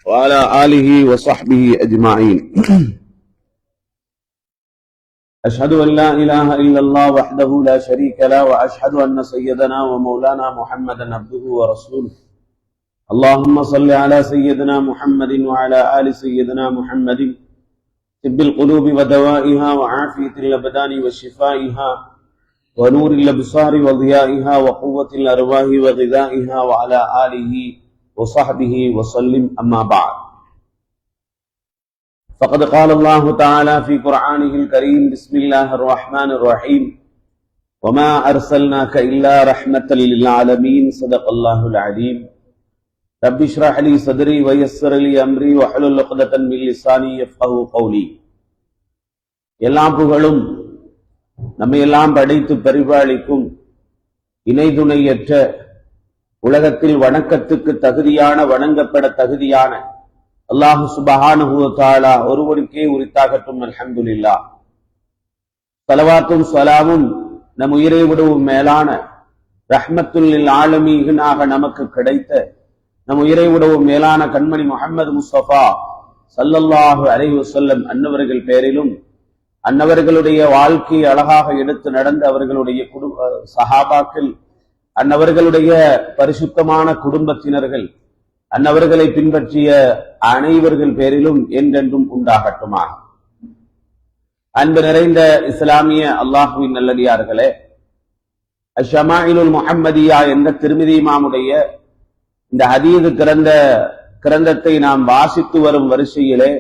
وعلى آله وصحبه أجمعين. أشهد أن لا إله إلا الله وحده لا شريك له وأشهد أن سيدنا ومولانا محمدا عبده ورسوله. اللهم صل على سيدنا محمد وعلى آل سيدنا محمد طب القلوب ودوائها وعافية الأبدان وشفائها ونور الأبصار وضيائها وقوة الأرواح وغذائها وعلى آله وصحبه وسلم. أما بعد، فقد قال الله تعالى في قرآنه الكريم: بسم الله الرحمن الرحيم، وما أرسلناك إلا رحمة للعالمين. صدق الله العليم. رب اشرح لي صدري ويسر لي أمري واحلل عقدة من لساني يفقهوا قولي. எல்லாம் புகழும் நம்மை எல்லாம் படைத்து பரிபாலிக்கும் இணை துணையற்ற உலகத்தில் வணக்கத்துக்கு தகுதியான, வணங்கப்பட தகுதியான அல்லாஹு சுப்ஹானஹு வ தஆலா ஒருவனுக்கே உரித்தாகட்டும். அல்ஹம்துலில்லாஹ். ஸலவாத்தும் ஸலாமும் நம் உயிரை விடவும் மேலான ரஹ்மத்துல் லில் ஆலமீனாக நமக்கு கிடைத்த நம் உயிரை விடவும் மேலான கண்மணி முஹம்மது முஸ்தபா ஸல்லல்லாஹு அலைஹி வஸல்லம் அன்னவர்கள் பேரிலும், அன்னவர்களுடைய வாழ்க்கையை அழகாக எடுத்து நடந்த அவர்களுடைய சஹாபாக்கள், அன்னவர்களுடைய பரிசுத்தமான குடும்பத்தினர்கள், அன்னவர்களை பின்பற்றிய அனைவர்கள் பேரிலும் என்றென்றும் உண்டாகட்டுமாக. அன்பு நிறைந்த இஸ்லாமிய அல்லாஹுவின் நல்லடியார்களே, அஷமாயிலுல் முஹம்மதியா என்ற திருமிதி இமாமுடைய இந்த ஹதீது கிரந்தத்தை நாம் வாசித்து வரும் வரிசையிலே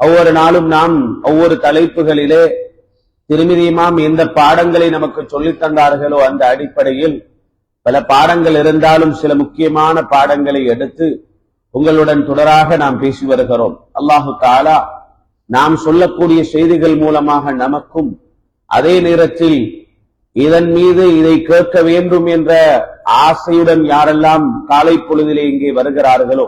ஒவ்வொரு நாளும் நாம் ஒவ்வொரு தலைப்புகளிலே திருமிதி இமாம் எந்த பாடங்களை நமக்கு சொல்லித் தந்தார்களோ அந்த அடிப்படையில் பல பாடங்கள் இருந்தாலும் சில முக்கியமான பாடங்களை எடுத்து உங்களுடன் தொடராக நாம் பேசி வருகிறோம். அல்லாஹு தஆலா நாம் சொல்லக்கூடிய செய்திகள் மூலமாக நமக்கும், அதே நேரத்தில் இதன் மீது இதை கேட்க வேண்டும் என்ற ஆசையுடன் யாரெல்லாம் காலை பொழுதிலே இங்கே வருகிறார்களோ,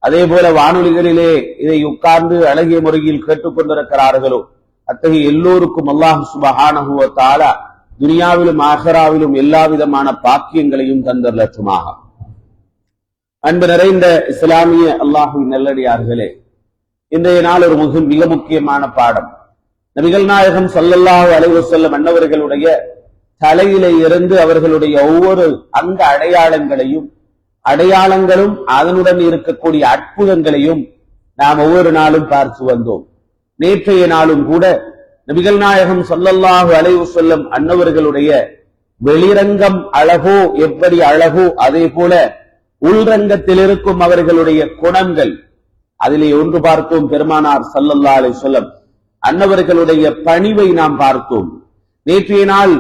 அதே போல வானொலிகளிலே இதை உட்கார்ந்து அழகிய முறையில் கேட்டுக்கொண்டிருக்கிறார்களோ, அத்தகைய எல்லோருக்கும் அல்லாஹ் சுப்ஹானஹு வ தஆலா துனியாவிலும் ஆகிராவிலும் எல்லா விதமான பாக்கியங்களையும் தந்தரலற்றுமாக. அன்பு நிறைந்த இஸ்லாமிய அல்லாஹுவின் நல்லடியார்களே, இன்றைய நாள் ஒரு மிக முக்கியமான பாடம். நபிகள் நாயகம் ஸல்லல்லாஹு அலைஹி வஸல்லம் அன்னவர்களுடைய தலையிலே இருந்து அவர்களுடைய ஒவ்வொரு அங்க அடையாளங்களும் அதனுடன் இருக்கக்கூடிய அற்புதங்களையும் நாம் ஒவ்வொரு நாளும் பார்த்து வந்தோம். நேற்றைய நாளும் கூட நபிகள் நாயகம் ஸல்லல்லாஹு அலைஹி வஸல்லம் அன்னவர்களுடைய வெளிரங்கம் அழகோ எப்படி அழகோ, அதே போல உள்ரங்கத்தில் இருக்கும் அவர்களுடைய குணங்கள், அதிலே ஒன்று பார்த்தோம், பெருமானார் ஸல்லல்லாஹு அலைஹி வஸல்லம் அன்னவர்களுடைய பணிவை நாம் பார்த்தோம். நேற்றைய நாள்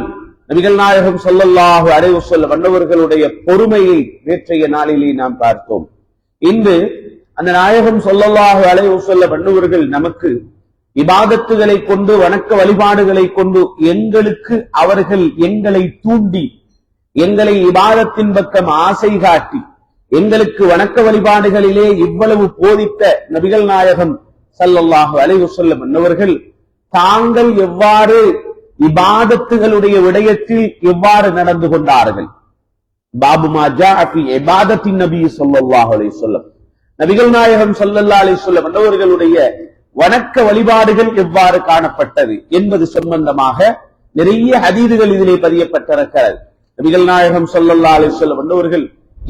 நபிகள் நாயகம் ஸல்லல்லாஹு அலைஹி வஸல்லம் அன்னவர்களுடைய பொறுமையை நேற்றைய நாளிலே நாம் பார்த்தோம். இன்று அந்த நாயகம் ஸல்லல்லாஹு அலைஹி வஸல்லம் அன்னவர்கள் நமக்கு இபாதத்துகளை கொண்டு, வணக்க வழிபாடுகளை கொண்டு அவர்கள் எங்களை தூண்டி, எங்களை இபாதத்தின் பக்கம் ஆசை காட்டி, எங்களுக்கு வணக்க வழிபாடுகளிலே இவ்வளவு போதித்த நபிகள் நாயகம் ஸல்லல்லாஹு அலைஹி வஸல்லம் அன்னவர்கள் தாங்கள் எவ்வாறு இபாதத்துகளுடைய விடயத்தில் எவ்வாறு நடந்து கொண்டார்கள். பாபு மா ஜாஅ ஃபீ இபாதத்தின் நபி ஸல்லல்லாஹு அலைஹி வஸல்லம், நபிகள் நாயகம் ஸல்லல்லாஹு அலைஹி வஸல்லம் அன்னவர்களுடைய வணக்க வழிபாடுகள் எவ்வாறு காணப்பட்டது என்பது சம்பந்தமாக நிறைய ஹதீதுகள் இதிலே பதியப்பட்டிருக்கிறது. நபிகள் நாயகம் ஸல்லல்லாஹு அலைஹி வஸல்லம் அன்னவர்கள்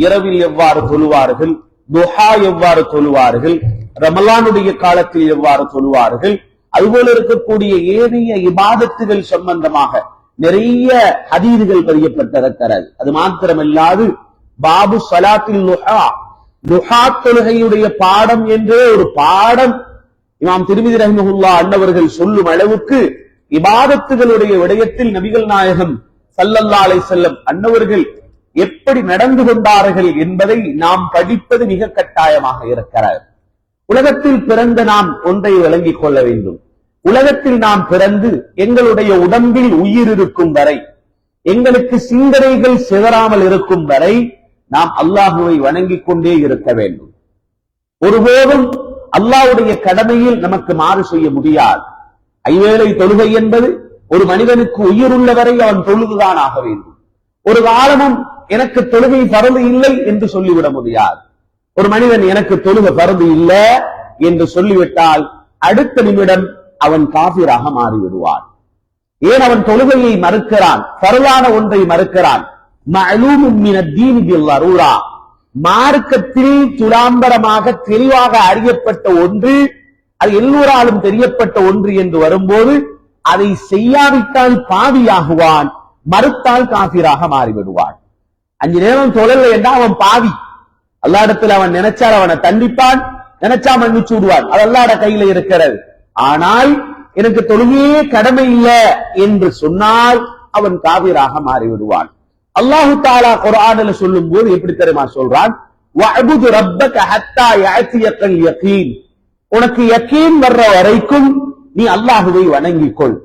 இரவில் எவ்வாறு தொழுவார்கள், துஹா எவ்வாறு தொழுவார்கள், ரமலானுடைய காலத்தில் எவ்வாறு தொழுவார்கள், அதுபோல இருக்கக்கூடிய ஏனைய இபாதத்துகள் சம்பந்தமாக நிறைய ஹதீதுகள் பதியப்பட்டிருக்கிறது. அது மாத்திரமல்லாது பாபு ஸலாத்தில் துஹா தொழுகையுடைய பாடம் என்றே ஒரு பாடம் இமாம் திர்மிதி ரஹிமஹுல்லாஹ் அன்னவர்கள் சொல்லும் அளவுக்கு இபாதத்துகளுடைய விடயத்தில் நபிகள் நாயகம் ஸல்லல்லாஹு அலைஹி வஸல்லம் அன்னவர்கள் எப்படி நடந்து கொண்டார்கள் என்பதை நாம் படிப்பது மிக கட்டாயமாக இருக்கிறது. உலகத்தில் பிறந்த நாம் ஒன்றை விளங்கிக் கொள்ள வேண்டும். உலகத்தில் நாம் பிறந்து எங்களுடைய உடம்பில் உயிர் இருக்கும் வரை, எங்களுக்கு சிந்தனைகள் சிதறாமல் இருக்கும் வரை நாம் அல்லாஹுவை வணங்கிக் கொண்டே இருக்க வேண்டும். ஒருபோதும் அல்லாஹ்வுடைய கடமையில் நமக்கு மாறு செய்ய முடியாது. ஐவேளை தொழுகை என்பது ஒரு மனிதனுக்கு உயிர் உள்ளவரை அவன் தொழுதுதான் ஆக வேண்டும். ஒரு காலமும் எனக்கு தொழுகை பரவு இல்லை என்று சொல்லிவிட முடியாது. ஒரு மனிதன் எனக்கு தொழுக பரது இல்ல என்று சொல்லிவிட்டால் அடுத்த நிமிடம் அவன் காபிராக மாறிவிடுவான். ஏன் அவன் தொழுகையை மறுக்கிறான், பரலான ஒன்றை மறுக்கிறான். மஅலூமும் மினத்-தீன் பில்-லரூரா, மார்க்கத்தில் துலாம்பரமாக தெளிவாக அறியப்பட்ட ஒன்று, அது எல்லோராலும் தெரியப்பட்ட ஒன்று என்று வரும்போது அதை செய்யாவிட்டால் பாவியாகுவான், மறுத்தால் காபிராக மாறிவிடுவான். 5 நேரம் தொழல என்றால் அவன் பாவி. அல்லாஹ் இடத்துல அவன் நினைச்சால் அவனை தண்டிப்பான், நினைச்சா மன்னிச்சு விடுவான். அது அல்லாஹ்வுடைய கையில இருக்கிறது. ஆனால் எனக்கு தொழுகையே கடமை இல்லை என்று சொன்னால் அவன் காபிராக மாறிவிடுவான். அல்லாஹு தஆலா குர்ஆனில் சொல்லும் போது எப்படி தெரியுமா சொல்றான், வஅபுது ரப்பக ஹத்தா யஅதியக்கல் யகீன், உனக்கு யகீன் வர்ற வரைக்கும் நீ அல்லாஹுவை வணங்கிக்கொள்.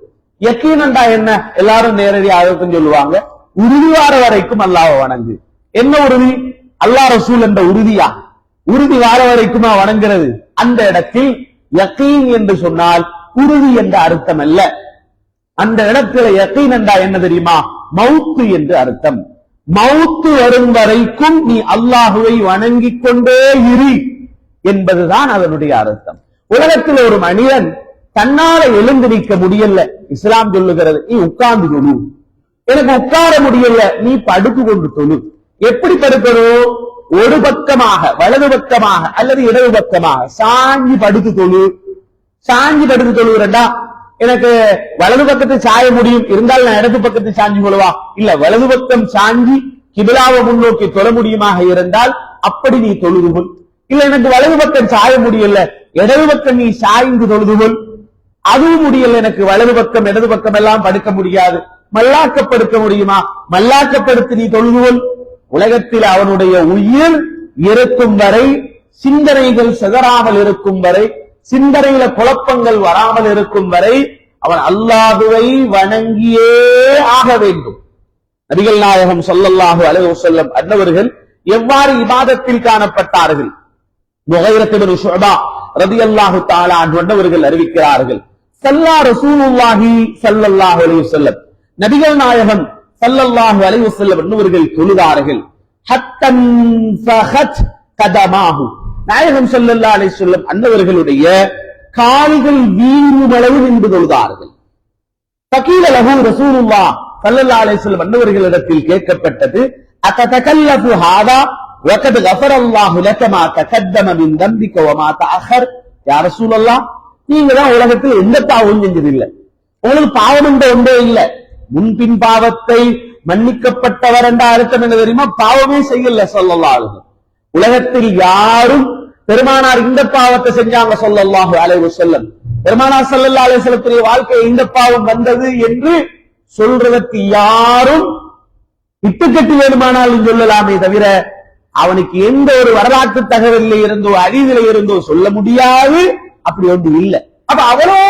யகீன் என்றா என்ன? எல்லாரும் நேரடியாக சொல்லுவாங்க, உறுதி வார வரைக்கும் அல்லாஹ்வை வணங்கு. என்ன உறுதி? அல்லாஹ் ரசூல் என்ற உறுதியா? உறுதி வார வரைக்குமா வணங்குறது? அந்த இடத்தில் யகீன் என்று சொன்னால் உறுதி என்ற அர்த்தம் அல்ல. அந்த இடத்துல யகீன் என்றா என்ன தெரியுமா? மௌத்து என்று அர்த்தம். மௌத்து வரும் வரைக்கும் நீ அல்லாஹுவை வணங்கிக் கொண்டே இரு என்பதுதான் அதனுடைய அர்த்தம். உலகத்தில் ஒரு மனிதன் தன்னால எழுந்து நிற்க முடியல, இஸ்லாம் சொல்லுகிறது நீ உட்கார்ந்து தொழு. எனக்கு உட்கார முடியல, நீ படுத்து கொண்டு தொழு. எப்படி படுக்கணும்? ஒரு பக்கமாக, வலது பக்கமாக அல்லது இடது பக்கமாக சாஞ்சி படுத்து தொழு. சாஞ்சி படுத்து தொழுகிறண்டா எனக்கு வலது பக்கத்தை சாய முடியும், இருந்தால் நான் இடது பக்கத்தை சாஞ்சி கொள்வா? இல்ல, வலது பக்கம் சாஞ்சி கிபிலாவை முன்னோக்கி தொழ முடியுமாக இருந்தால் அப்படி நீ தொழுதுகொள். இல்ல எனக்கு வலது பக்கம் சாய முடியல, இடது பக்கம் நீ சாய்ந்து தொழுதுகொள். அதுவும் முடியல, எனக்கு வலது பக்கம் இடது பக்கம் எல்லாம் படுக்க முடியாது, மல்லாக்கப்படுத்த முடியுமா? மல்லாக்கப்படுத்தி நீ தொழுதுகொள். உலகத்தில் அவனுடைய உயிர் இருக்கும் வரை, சிந்தனைகள் சிதறாமல் இருக்கும் வரை, சிந்தனையில குழப்பங்கள் வராமல் இருக்கும் வரை அவன் அல்லாஹுவை வணங்கியே ஆக வேண்டும். நபிகள் நாயகம் ஸல்லல்லாஹு அலைஹி வஸல்லம் அன்னவர்கள் எவ்வாறு இபாதத்தில் காணப்பட்டார்கள்? முகைரத் இப்னு ஷுஅபா ரலியல்லாஹு தஆலா அன்ஹு அன்னவர்கள் அறிவிக்கிறார்கள், ஸல்லா ரசூலுல்லாஹி ஸல்லல்லாஹு அலைஹி வஸல்லம், நபிகள் நாயகம் ஸல்லல்லாஹு அலைஹி வஸல்லம் அன்னவர்கள் தொழுதார்கள். ஹத்தன் ஃபஹத் கதமாஹு, நாயகம் ஸல்லல்லாஹு அலைஹி வஸல்லம் அன்னவர்களுடைய கால்கள் வீங்கும் அளவு நின்று தொழுதார்கள். ஃபகீல லஹு ரசூலுல்லாஹ் ஸல்லல்லாஹு அலைஹி வஸல்லம் அன்னவர்களிடத்தில் கேட்கப்பட்டது, அத்ததகல்லஃபு ஹாதா வகத் கஃபரல்லாஹு லக மா தகத்தம மின் தம்பிக வ மா தஅஹர். யா ரசூலல்லாஹ், நீங்க தான் உலகத்தில் எந்த பாவமும் செஞ்சதில்லை, உங்களுக்கு பாவம் என்ற ஒன்றே இல்லை, முன்பின் பாவத்தை மன்னிக்கப்பட்டவர் என்ற அர்த்தம் என்ன தெரியுமா? பாவமே செய்யல ஸல்லல்லாஹு அலைஹி வஸல்லம். உலகத்தில் யாரும் பெருமானார் இந்த பாவத்தை செஞ்சாங்க ஸல்லல்லாஹு அலைஹி வஸல்லம், பெருமானார் ஸல்லல்லாஹு அலைஹி வஸல்லத்துடைய வாழ்க்கை இந்த பாவம் வந்தது என்று சொல்றதற்கு யாரும் இட்டுக்கட்டு வேணுமானாலும் சொல்லலாமே தவிர அவனுக்கு எந்த ஒரு வரலாற்று தகவலில் இருந்தோ அறிவில இருந்தோ சொல்ல முடியாது, அப்படி ஒன்று இல்லை. அப்ப அவரோ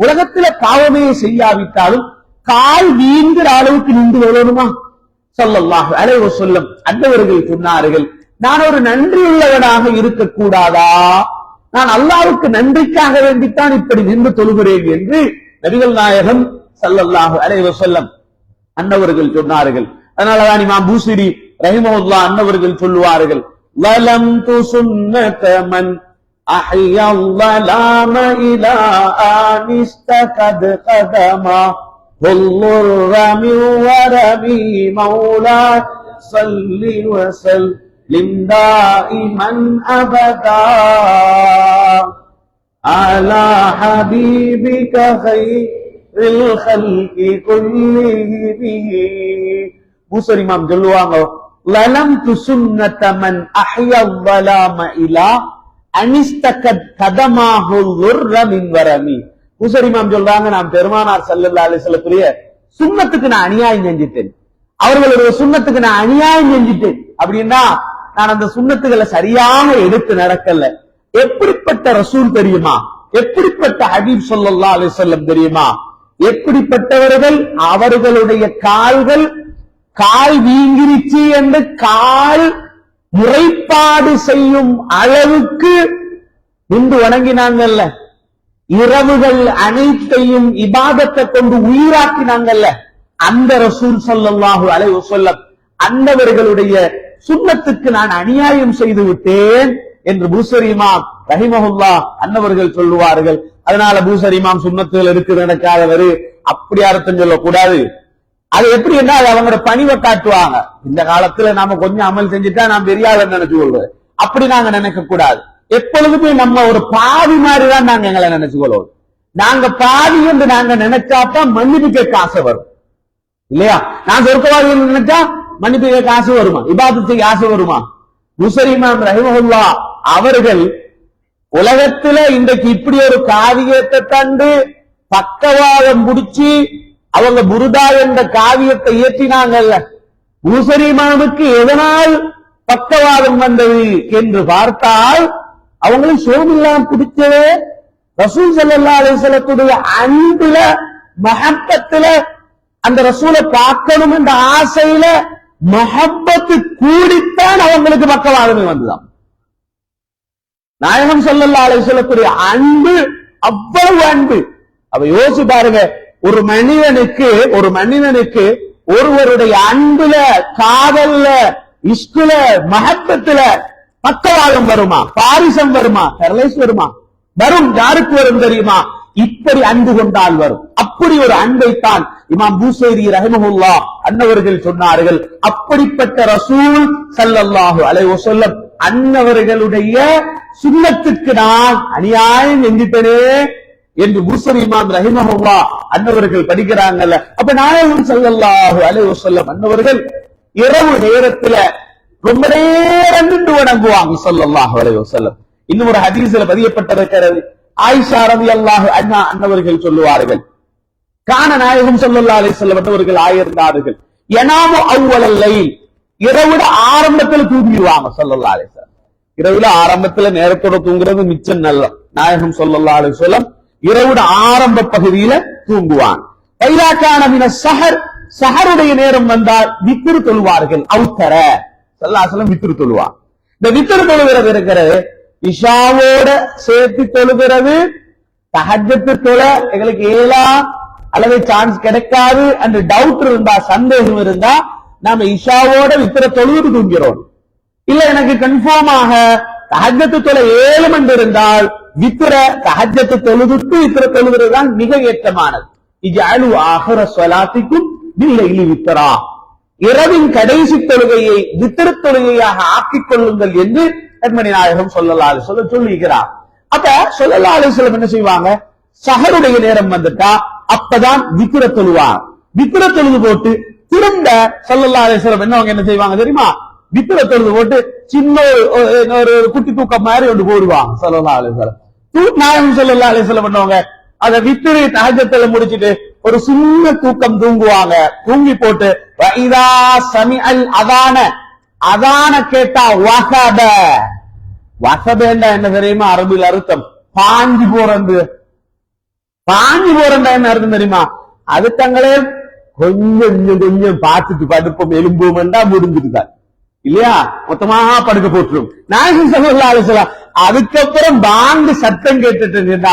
உலகத்துல பாவமே செய்யாவிட்டாலும் கால் வீங்கிற அளவுக்கு நின்று வரணுமா? ஸல்லல்லாஹு அலைஹி வஸல்லம் அன்னவர்கள் சொன்னார்கள், நான் ஒரு நன்றியுள்ளவனாக இருக்கக்கூடாதா? நான் அல்லாஹ்வுக்கு நன்றிக்காக வேண்டித்தான் இப்படி நின்று தொழுகிறேன் என்று நபிகள் நாயகம் ஸல்லல்லாஹு அலைஹி வஸல்லம் அன்னவர்கள் சொன்னார்கள். அதனாலதான் இமாம் பூசிரி ரஹிமஹுல்லாஹ் அன்னவர்கள் சொல்லுவார்கள், லலம்து சுன்னத மன் அஹ்யா ஸலாம இலா அனிஸ்தகத் கதமா والضر من ورمي مولا صل وسلم دائما أبدا على حبيبك خير الخلق كلهم. பூசரி இமாம் சொல்லுவாங்க, லலம்து சுன்னத மன் அஹ்யா ஸலாம இலா அனிஸ்தகத் கதமாஹு ضر من ورمي. பூசரிமாம் சொல்றாங்க, நான் பெருமானார் ஸல்லல்லாஹு அலைஹி வஸல்லத்துடைய சுன்னத்துக்கு நான் அநியாயம் செஞ்சிட்டேன், அவர்களுடைய சுன்னத்துக்கு நான் அநியாயம் செஞ்சிட்டேன். அப்படின்னா நான் அந்த சுன்னத்துகளை சரியாக எடுத்து நடக்கல. எப்படிப்பட்ட ரசூல் தெரியுமா? எப்படிப்பட்ட ஹபீப் ஸல்லல்லாஹு அலைஹி வஸல்லம் தெரியுமா? எப்படிப்பட்டவர்கள்? அவர்களுடைய கால்கள் கால் வீங்கிருச்சு என்று கால் முறைப்பாடு செய்யும் அளவுக்கு நின்று வணங்கினாங்கல்ல, இரவுகள் அனைத்தையும் இபாதத்தை கொண்டு உயிராக்கினாங்கல்ல, அந்த ரசூல் ஸல்லல்லாஹு அலைஹி வஸல்லம் அன்னவர்களுடைய சுன்னத்துக்கு நான் அநியாயம் செய்து விட்டேன் என்று பூசரி இமாம் ரஹிமஹுல்லா அன்னவர்கள் சொல்லுவார்கள். அதனால பூசரி இமாம் சுன்னத்துகள் இருக்கு நடக்காதவர் அப்படி அர்த்தம் சொல்லக்கூடாது. அது எப்படி என்ன அவங்களோட பணிவை காட்டுவாங்க. இந்த காலத்துல நாம கொஞ்சம் அமல் செஞ்சுட்டா நாம் பெரிய ஆளு நினைச்சு கொள்வோம். அப்படி நாங்க நினைக்க கூடாது. எப்பொழுதுமே நம்ம ஒரு பாவி மாதிரிதான் நாங்க எங்களை நினைச்சு கொள்வோம். நாங்க பாவி என்று நாங்க நினைச்சாதான் மன்னிப்பு கேட்க ஆசை வரும் இல்லையா? நான் சொர்க்கவாதி நினைச்சா மன்னிப்பு கேட்க ஆசை வருமா? இபாதத்துக்கு ஆசை வருமா? பூசரி இமாம் ரஹிமஹுல்லா அவர்கள் உலகத்துல இன்றைக்கு இப்படி ஒரு காவியத்தை கண்டு பக்கவாதம் முடிச்சு அவங்க புருதா என்ற காவியத்தை இயற்றினாங்கல்ல, பூசரி இமாமுக்கு எதனால் பக்கவாதம் வந்தது என்று பார்த்தால் அவங்களுக்கு சோமில்லாம் பிடிச்சது ரசூல் ஸல்லல்லாஹு அலைஹி வஸல்லத்துடைய அன்புல மஹப்பத்துல அந்த ரசூலை பார்க்கணும் என்ற ஆசையில மஹப்பத்து கூடித்தான் அவங்களுக்கு பக்கவாதமே வந்துதான். நாயகம் ஸல்லல்லாஹு அலைஹி வஸல்லத்துடைய அன்பு அவ்வளவு அன்பு. அவ யோசிச்சு பாருங்க, ஒரு மனிதனுக்கு ஒருவருடைய அன்புல, காதல்ல, இஷ்குல, மஹப்பத்துல பக்கவாதம் வருமா? பாரிசம் வருமா? பெரலைஸ் வருமா? வரும். யாருக்கு வரும் தெரியுமா? இப்படி அன்பு கொண்டால் வரும். அப்படி ஒரு அன்பைத்தான் இமாம் பூசைரி ரஹிமஹுல்லா அன்னவர்கள் சொன்னார்கள். அப்படிப்பட்ட ரசூல் ஸல்லல்லாஹு அலைஹி வஸல்லம் அன்னவர்களுடைய சுன்னத்துக்கு நான் அநியாயம் செஞ்சிட்டனே என்று பூசரி இமாம் ரஹிமஹுல்லா அன்னவர்கள் படிக்கிறாங்கல்ல. அப்ப நாயகம் ஸல்லல்லாஹு அலைஹி வஸல்லம் அன்னவர்கள் இரவு நேரத்துல ரொம்ப நேரம் நின்று வணங்குவாங்க ஸல்லல்லாஹு அலைஹி வஸல்லம். இன்னும் ஒரு ஹதீஸ்ல பதியப்பட்டிருக்கிறது, ஆயிஷா ரலியல்லாஹு அன்ஹா அன்னவர்கள் சொல்லுவார்கள், கான நாயகம் ஸல்லல்லாஹு அலைஹி வஸல்லம் அன்னவர்கள் ஆயிருந்தார்கள் யனாமு அவ்வலல் லைல், இரவுல ஆரம்பத்துல தூங்கிடுவாங்க ஸல்லல்லாஹு அலைஹி வஸல்லம். இரவுல ஆரம்பத்துல நேரத்தோட தூங்குறது மிச்சம் நல்ல. நாயகம் ஸல்லல்லாஹு அலைஹி வஸல்லம் இரவுட ஆரம்ப பகுதியில தூங்குவான். பைலாக்கான மின ஸஹர், ஸஹருடைய நேரம் வந்தால் வித்ர் தொழுவார்கள். அவுத்தர ஸல்லல்லாஹு அலைஹி வஸல்லம் வித்ர் தொழுவான். இந்த வித்ர் தொழுகிறது இருக்கிறது இஷாவோட சேர்த்து தொழுகிறது. தஹஜ்ஜத் தொழ எங்களுக்கு ஏலா அல்லது சான்ஸ் கிடைக்காது என்று டவுட் இருந்தா, சந்தேகம் இருந்தா நாம இஷாவோட வித்ர தொழுது தூங்கிறோம். இல்ல எனக்கு கன்ஃபார்மாக தஹஜ்ஜத் தொழ 7 மணி இருந்தால் வித்ர தஹஜ்ஜத் தொழுதுட்டு வித்ர தொழுகிறதுதான் மிக ஏற்றமானது. இஜஅலு ஆஹிர ஸலாத்திக்கும் பில்லைலி வித்ரா, இரவின் கடைசி தொழுகையை வித்ர தொழுகையாக ஆக்கிக் கொள்ளுங்கள் என்று கண்மணி நாயகம் ஸல்லல்லாஹு அலைஹி வஸல்லம் சொல்லிக்கிறார். அப்ப ஸல்லல்லாஹு அலைஹி வஸல்லம் என்ன செய்வாங்க, ஸஹருடைய நேரம் வந்துட்டா அப்பதான் வித்ர தொழுவார். வித்ர தொழுது போட்டு திரும்ப ஸல்லல்லாஹு அலைஹி வஸல்லம் என்ன செய்வாங்க தெரியுமா, வித்ர தொழுது போட்டு சின்ன ஒரு குட்டி தூக்கம் மாதிரி ஒன்று போடுவாங்க ஸல்லல்லாஹு அலைஹி வஸல்லம். நாயகம் ஸல்லல்லாஹு அலைஹி வஸல்லம் பண்ணுவாங்க, அத வித்ரு தஹஜ்ஜத்ல முடிச்சிட்டு ஒரு சின்ன தூக்கம் தூங்குவாங்க. தூங்கி போட்டு வைதா சமிஅல் அதான, அதான கேட்டா வஹப, வஹபேண்டா என்ன தெரியுமா அரபில் அர்த்தம், பாஞ்சி போறது. பாஞ்சி போறா என்ன அர்த்தம் தெரியுமா, அது தங்களே கொஞ்சம் கொஞ்சம் பார்த்துட்டு படுப்போம் எலும்புமெண்டா முடிஞ்சுட்டுதான் இல்லையா, மொத்தமாக படுக்க போட்டுரும். நாயகம் ஸல்லல்லாஹு அலைஹி வஸல்லம் அதுக்கப்புறம் பாங்கு சத்தம் கேட்டுட்டு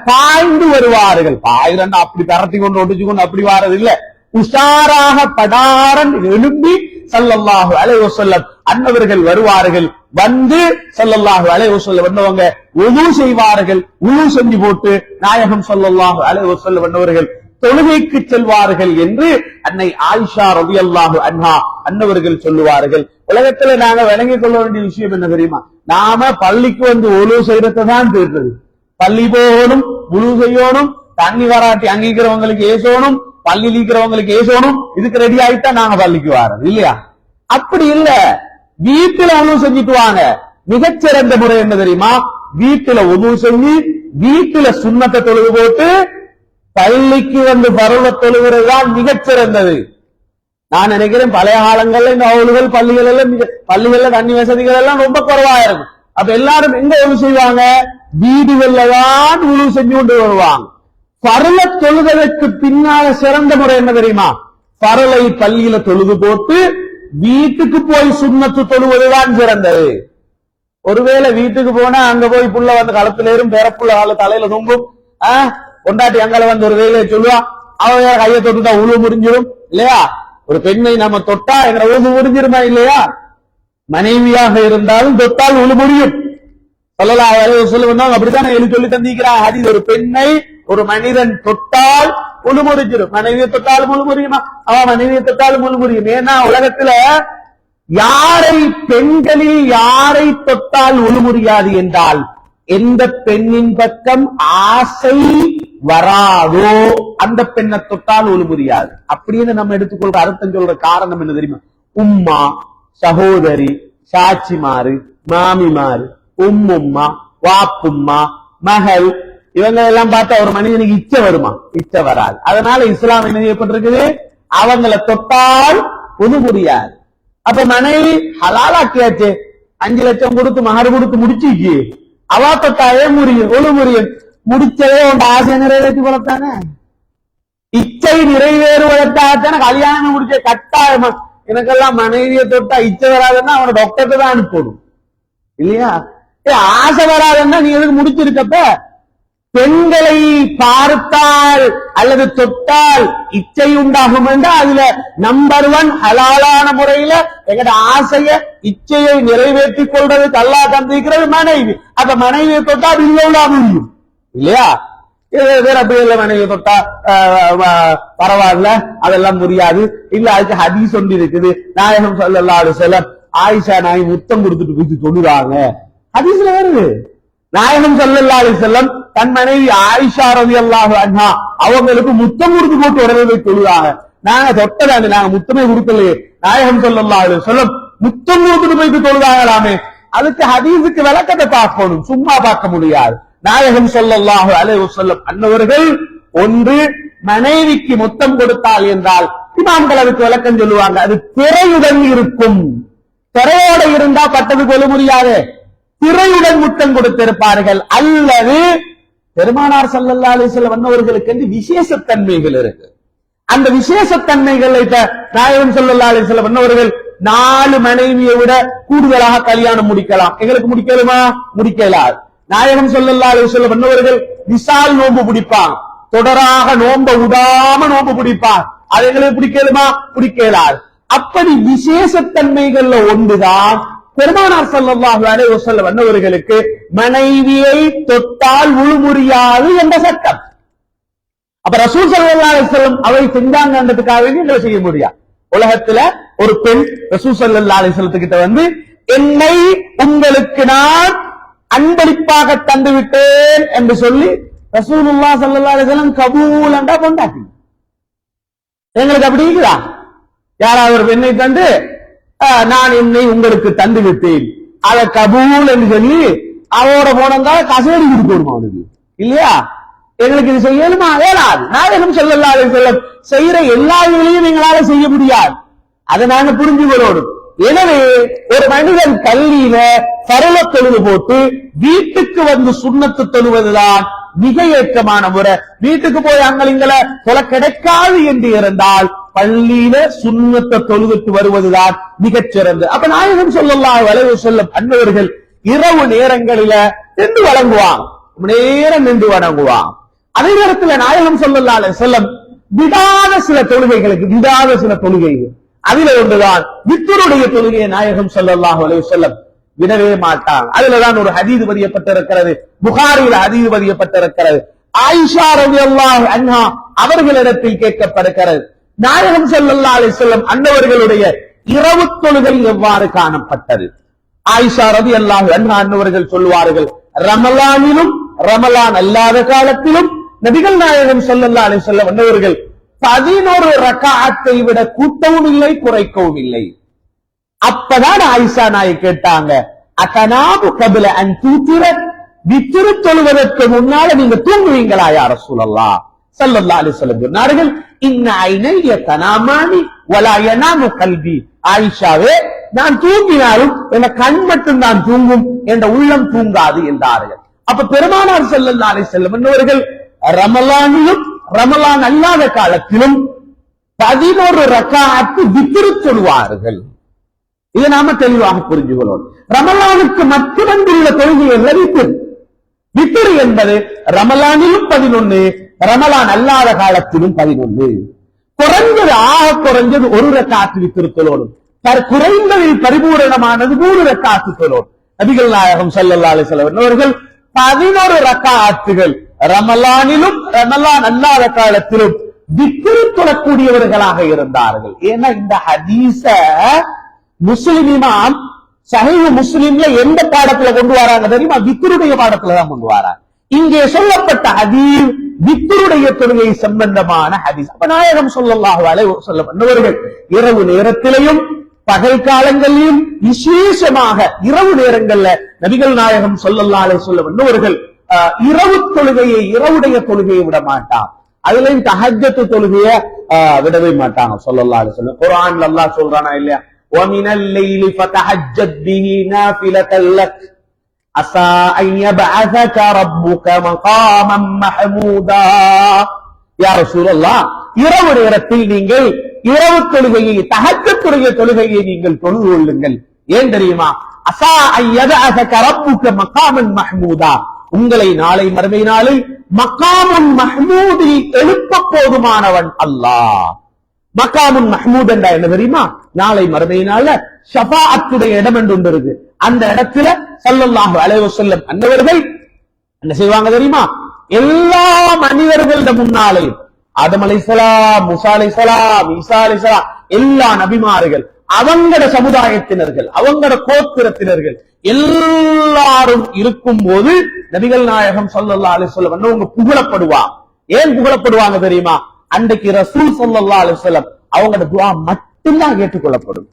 பாய்ந்து வருவார்கள். பாயிரண்டா அப்படி பரத்தி கொண்டு ஒட்டிச்சு கொண்டு அப்படி வாரது இல்ல, உஷாராக படாரன் எழும்பி ஸல்லல்லாஹு அலைஹி வஸல்லம் அன்னவர்கள் வருவார்கள். வந்து ஸல்லல்லாஹு அலைஹி வஸல்லம் வந்தவங்க உது செய்வார்கள். உது செஞ்சு போட்டு நாயகம் ஸல்லல்லாஹு அலைஹி வஸல்லம் வந்தவர்கள் தொழுகைக்கு செல்வார்கள் என்று அன்னை ஆயிஷா ரலியல்லாஹு அன்ஹா அன்னவர்கள் சொல்லுவார்கள். உலகத்துல நாங்க விளங்கிக் கொள்ள வேண்டிய விஷயம் என்ன தெரியுமா, நாம பள்ளிக்கு வந்து ஒழு செய்யறதான் தெரியுது. பள்ளி போகணும், முழு செய்யணும், தண்ணி வராட்டி அங்கிக்கிறவங்களுக்கு ஏசோணும், பள்ளி இருக்கிறவங்களுக்கு ஏசோணும், இதுக்கு ரெடி ஆயிட்டா நாங்க பள்ளிக்கு வர்றது இல்லையா? அப்படி இல்ல, வீட்டுல ஒழு செஞ்சுட்டு வாங்க. மிகச்சிறந்த முறை என்ன தெரியுமா, வீட்டுல ஒழு செஞ்சு வீட்டுல சுன்னத்தை தொழுது போட்டு பள்ளிக்கு வந்து பருவ தொழுகிறதுதான் மிகச்சிறந்தது. நான் நினைக்கிறேன் பழைய காலங்கள்ல இந்த அவளுகள் பள்ளிகள்ல தண்ணி வசதிகள் எல்லாம் ரொம்ப குறைவா இருக்கும். அப்ப எல்லாரும் எங்க உழு செய்வாங்க, வீடுகள்ல தான் உழு செஞ்சு கொண்டு வருவாங்க. பருவ தொழுதலுக்கு பின்னால சிறந்த முறை என்ன தெரியுமா, பரலை பள்ளியில தொழுது போட்டு வீட்டுக்கு போய் சுன்னத்து தொழுவதுதான் சிறந்தது. ஒருவேளை வீட்டுக்கு போனா அங்க போய் புள்ள வந்து களத்துல ஏறும், பிறப்புள்ள ஆளு தலையில தொங்கும், கொண்டாட்டி அங்கால வந்து ஒரு வேலையை சொல்லுவா, அவன் கையை தொட்டுட்டா உழு முடிஞ்சிடும் இல்லையா. ஒரு பெண்ணை நாம தொட்டா எங்களை உழுது முடிஞ்சிருமா இல்லையா? மனைவியாக இருந்தாலும் தொட்டால் உழு முடியும். ஸல்லல்லாஹு அலைஹி வஸல்லம் அப்படித்தானே எழுதி சொல்லி தந்திக்கிறார் ஹதீஸ். ஒரு பெண்ணை ஒரு மனிதன் தொட்டால் உழு முடிஞ்சிடும். மனைவியை தொட்டாலும் உழு முடியுமா? மனைவியை தொட்டாலும் உழு முடியும். ஏன்னா உலகத்துல யாரை பெண்களில் யாரை தொட்டால் உழு முடியாது என்றால் எந்த பெண்ணின் பக்கம் ஆசை வராதோ அந்த பெண்ணை தொட்டால் உழு முடியாது. அப்படின்னு நம்ம எடுத்துக்கொள்ற அர்த்தம் சொல்ற காரணம் என்ன தெரியுமா? உம்மா, சகோதரி, சாட்சிமாரு, மாமிமாரு, உம்மும்மா, வாப்பும்மா, மகள், இவங்க எல்லாம் பார்த்தா ஒரு மனிதனுக்கு இச்சை வருமா? இச்சை வராது. அதனால இஸ்லாம் என்ன செய்யப்பட்டிருக்குது? அவங்களை தொட்டால் உழு முடியாது. அப்ப மனைவி ஹலாலாக்கியாச்சு, 5 லட்சம் கொடுத்து மகர் கொடுத்து முடிச்சிச்சு, அவா தொட்டாலே முடியும், ஒழு முடியும். முடிச்சதே உங்க ஆசை நிறைவேற்றி போலத்தானே, இச்சை நிறைவேறுவதற்காகத்தானே கல்யாணம் முடிச்ச. கட்டாயமா எனக்கெல்லாம் மனைவியை தொட்டா இச்சை வராதுன்னா அவனை டாக்டருக்கு தான் அனுப்பணும் இல்லையா? ஆசை வராதுன்னா நீ எதுக்கு முடிச்சிருக்கப்ப? பெண்களை பார்த்தால் அல்லது தொட்டால் இச்சை உண்டாகும் என்றால் அதுல நம்பர் 1 ஹலாலான முறையில எங்கட ஆசைய இச்சையை நிறைவேற்றிக் கொள்றதுக்கு அல்லாஹ் தந்திருக்கிறது மனைவி. அப்ப மனைவியை தொட்டா அது இல்லா முடியும் இல்லையா? வேற அப்படி இல்ல, மனைவியை தொட்டா பரவாயில்ல, அதெல்லாம் முடியாது இல்ல. அதுக்கு ஹதீஸ் ஒன்று இருக்குது. நாயகம் ஸல்லல்லாஹு அலைஹி வஸல்லம் ஆயிஷா நாய் முத்தம் கொடுத்துட்டு போய் சொல்லுறாங்க. ஹதீஸ்ல வருது. நாயகம் ஸல்லல்லாஹு அலைஹி வஸல்லம் தன் மனைவி ஆயிஷா ரலியல்லாஹு அன்ஹா அவங்களுக்கு முத்தம் கொடுத்து போட்டு உடனே சொல்லுறாங்க. நாங்க தொட்டதாண்டு, நாங்க முத்தமே கொடுக்கலையே. நாயகம் ஸல்லல்லாஹு அலைஹி வஸல்லம் முத்தம் கொடுத்துட்டு போயிட்டு சொல்லுறாங்களாமே. அதுக்கு ஹதீஸுக்கு விளக்கத்தை பார்க்கணும், சும்மா பார்க்க முடியாது. நாயகம் ஸல்லல்லாஹு அலைஹி வஸல்லம் அன்னவர்கள் ஒன்று மனைவிக்கு முத்தம் கொடுத்தால் என்றால் இமாம்கள் அதுக்கு விளக்கம் சொல்லுவாங்க. அது திரையுடன் இருக்கும். திரையோட இருந்தா பட்டது கொள்ள முடியாது. திரையுடன் முத்தம் கொடுத்திருப்பார்கள். அல்லது பெருமானார் ஸல்லல்லாஹு அலைஹி வஸல்லம் அன்னவர்களுக்கு என்று விசேஷத்தன்மைகள் இருக்கு. அந்த விசேஷத்தன்மைகளை நாயகம் ஸல்லல்லாஹு அலைஹி வஸல்லம் அன்னவர்கள் 4 மனைவியை விட கூடுதலாக கல்யாணம் முடிக்கலாம். எங்களுக்கு முடிக்கலுமா? முடிக்கலாது. நாயகம் ஸல்லல்லாஹு அலைஹி வஸல்லம் அன்னவர்கள் விசால் நோன்பு பிடிப்பாங்க. தொடராக நோன்பை விடாம நோன்பு பிடிப்பாங்க. அது எங்களுக்கு பிடிக்கலுமா? பிடிக்கலாது. அப்படி விசேஷத்தன்மைகள்ல ஒன்றுதான் பெருமானார் ஸல்லல்லாஹு அலைஹி வஸல்லம் அன்னவர்களுக்கு மனைவியை தொட்டால் உழு முடியாது என்ற சட்டம். அப்ப ரசூல் ஸல்லல்லாஹு அலைஹி வஸல்லம் அவை செஞ்சாங்கன்றதுக்காக எங்களை செய்ய முடியாது. உலகத்துல ஒரு பெண் ரசூல் ஸல்லல்லாஹு அலைஹி வஸல்லம் கிட்ட வந்து என்னை உங்களுக்கு நான் அன்பளிப்பாக தந்து விட்டேன் என்று சொல்லி ரசூலுல்லாஹ் ஸல்லல்லாஹு அலைஹி வஸல்லம் கபூல் என்றா கொண்டாட்டி. எங்களுக்கு அப்படி இருக்குதா? யாராவது ஒரு பெண்ணை தந்து நான் என்னை உங்களுக்கு தந்து விட்டேன் அத கபூல் என்று சொல்லி அவரோட போனதா கசேடி கொடுக்கணும் அவனுக்கு இல்லையா? எங்களுக்கு இது செய்யணுமா? ஏறாது. நாயகம் ஸல்லல்லாஹு அலைஹி வஸல்லம் செய்யற எல்லா வேலையும் எங்களால செய்ய முடியாது. அதை நாங்க புரிஞ்சு கொள்ளணும். எனவே ஒரு மனிதன் பள்ளியில பரல தொழுது போட்டு வீட்டுக்கு வந்து சுன்னத்து தொழுவதுதான் மிக ஏற்றமான முறை. வீட்டுக்கு போய் அங்களிங்களை தொலை கிடைக்காது என்று இருந்தால் பள்ளியில சுன்னத்தை தொழுவிட்டு வருவதுதான் மிகச் சிறந்தது. அப்ப நாயகம் ஸல்லல்லாஹு அலைஹி வஸல்லம் அன்னவர்கள் இரவு நேரங்களில நின்று வணங்குவாங்க, நேரம் நின்று வணங்குவாங்க. அதே நேரத்தில் நாயகம் ஸல்லல்லாஹு அலைஹி வஸல்லம் விடாத சில தொழுகைகள் அதுல ஒன்றுதான் வித்ருடைய தொழுகையை நாயகம் ஸல்லல்லாஹு அலைஹி வஸல்லம் விடவே மாட்டாங்க. அதுலதான் ஒரு ஹதீஸ் பதியப்பட்டிருக்கிறது, புகாரில ஹதீஸ் பதியப்பட்டிருக்கிறது. ஆயிஷா ரலியல்லாஹு அன்ஹா அவர்களிடத்தில் கேட்கப்படுகிறது, நாயகம் ஸல்லல்லாஹு அலைஹி வஸல்லம் அன்னவர்களுடைய இரவு தொழுகை எவ்வாறு காணப்பட்டது? ஆயிஷா ரலியல்லாஹு அன்ஹா அன்னவர்கள் சொல்லுவார்கள், ரமலானிலும் ரமலான் அல்லாத காலத்திலும் நபிகள் நாயகம் ஸல்லல்லாஹு அலைஹி வஸல்லம் அன்னவர்கள் 11 ரக்அத்தை விட கூட்டவும் இல்லை குறைக்கவும் இல்லை. அப்பதான் ஆயிஷா நாயை கேட்டாங்க, அகனாபு கபில அன் தூத்திர, வித்ரு தொழுவதற்கு முன்னால நீங்க தூங்குவீங்களா யா ரசூலல்லாஹ் ஸல்லல்லாஹு அலைஹி வஸல்லம் சொன்னார்கள், இன்ன ஐனைய தனாமானி வலா யனாமு கல்பி. ஆயிஷாவே, நான் தூங்கினாலும் என் கண் மட்டும் தான் தூங்கும், என்ற உள்ளம் தூங்காது என்றார்கள். அப்ப பெருமானார் ஸல்லல்லாஹு அலைஹி வஸல்லம் அவர்கள் ரமலானிலும் ரமலான் அல்லாத காலத்திலும் 11 ரக்அத் வித்ரு சொல்வார்கள். இதை நாம தெளிவாக புரிஞ்சுக்கணும். ரமலானுக்கு மட்டுமன்றுள்ள தொழுகை அல்ல வித்ரு. வித்ரு என்பது ரமலானிலும் 11, ரமலான் அல்லாத காலத்திலும் 11. குறைஞ்சது குறைஞ்சது ஒரு ரக்காத்து வித்திரு தொழணும். குறைந்ததில் பரிபூரணமானது 3 ரக்காத்து தொழணும். நபிகள் நாயகம் ஸல்லல்லாஹு அலைஹி வஸல்லம் அவர்கள் 11 ரக்காத்துகள் ரமலானிலும் ரமலான் அல்லாத காலத்திலும் விக்ரு தொழக்கூடியவர்களாக இருந்தார்கள். ஏன்னா இந்த ஹதீஸ முஸ்லிம் இமாம் சஹீஹ் முஸ்லிம்ல எந்த பாடத்துல கொண்டு வராங்க தெரியுமா? விக்ருடைய பாடத்துல தான் கொண்டு வராங்க. இங்கே சொல்லப்பட்ட ஹதீஸ் விக்ருடைய தொழுகை சம்பந்தமான ஹதீஸ். அப்ப நாயகம் ஸல்லல்லாஹு அலைஹி வஸல்லம் அவர்கள் இரவு நேரத்திலையும் பகல் காலங்களிலும் விசேஷமாக இரவு நேரங்கள்ல நபிகள் நாயகம் ஸல்லல்லாஹு அலைஹி வஸல்லம் அவர்கள் இரவு தொழுகையை இரவுடைய தொழுகையை விட மாட்டாங்க. அதுலயும் தஹஜ்ஜத் தொழுகையை விடவே மாட்டாங்க ஸல்லல்லாஹு அலைஹி வஸல்லம். குர்ஆன்ல அல்லாஹ் சொல்றானா இல்லையா? وَمِنَ اللَّيْلِ فَتَهَجَّدْ بِهِ نَافِلَةً لَكَ عَسَىٰ أَن يَبْعَثَكَ رَبُّكَ مَقَامًا مَحْمُودًا. யா ரசூலல்லாஹ், இரவு நேரத்தில் நீங்கள் இரவு தொழுகையை தஹஜ்ஜத் தொழுகையை நீங்கள் தொழுது கொள்ளுங்கள். ஏன் தெரியுமா? அஸா அன் யப்அஸக ரப்புக மகாமன் மஹ்மூதா, உங்களை நாளை மறுமை நாளில் மகாமுன் மஹ்மூதில் எழுப்ப போதுமானவன் அல்லாஹ். மகாமுன் மஹ்மூத் என்றா என்ன தெரியுமா? நாளை மறுமை நாள்ல ஷஃபாஅத்துடைய இடம் என்று ஒன்று இருக்கு. அந்த இடத்துல ஸல்லல்லாஹு அலைஹி வஸல்லம் அன்னவர்கள் என்ன செய்வாங்க தெரியுமா? எல்லா மனிதர்களோட முன்னாலேயும் ஆதம் அலைஹிஸ்ஸலாம், மூசா அலைஹிஸ்ஸலாம், ஈசா அலைஹிஸ்ஸலாம், எல்லா நபிமார்கள், அவங்களோட சமுதாயத்தினர்கள், அவங்களோட கோத்திரத்தினர்கள் எல்லாரும் இருக்கும் போது நபிகள் நாயகம் ஸல்லல்லாஹு அலைஹி வஸல்லம் அவங்க புகழப்படுவாங்க. ஏன் புகழப்படுவாங்க தெரியுமா? அன்றைக்கு ரசூல் ஸல்லல்லாஹு அலைஹி வஸல்லம் அவங்களோட துஆ மட்டும்தான் ஏற்றுக்கொள்ளப்படும்.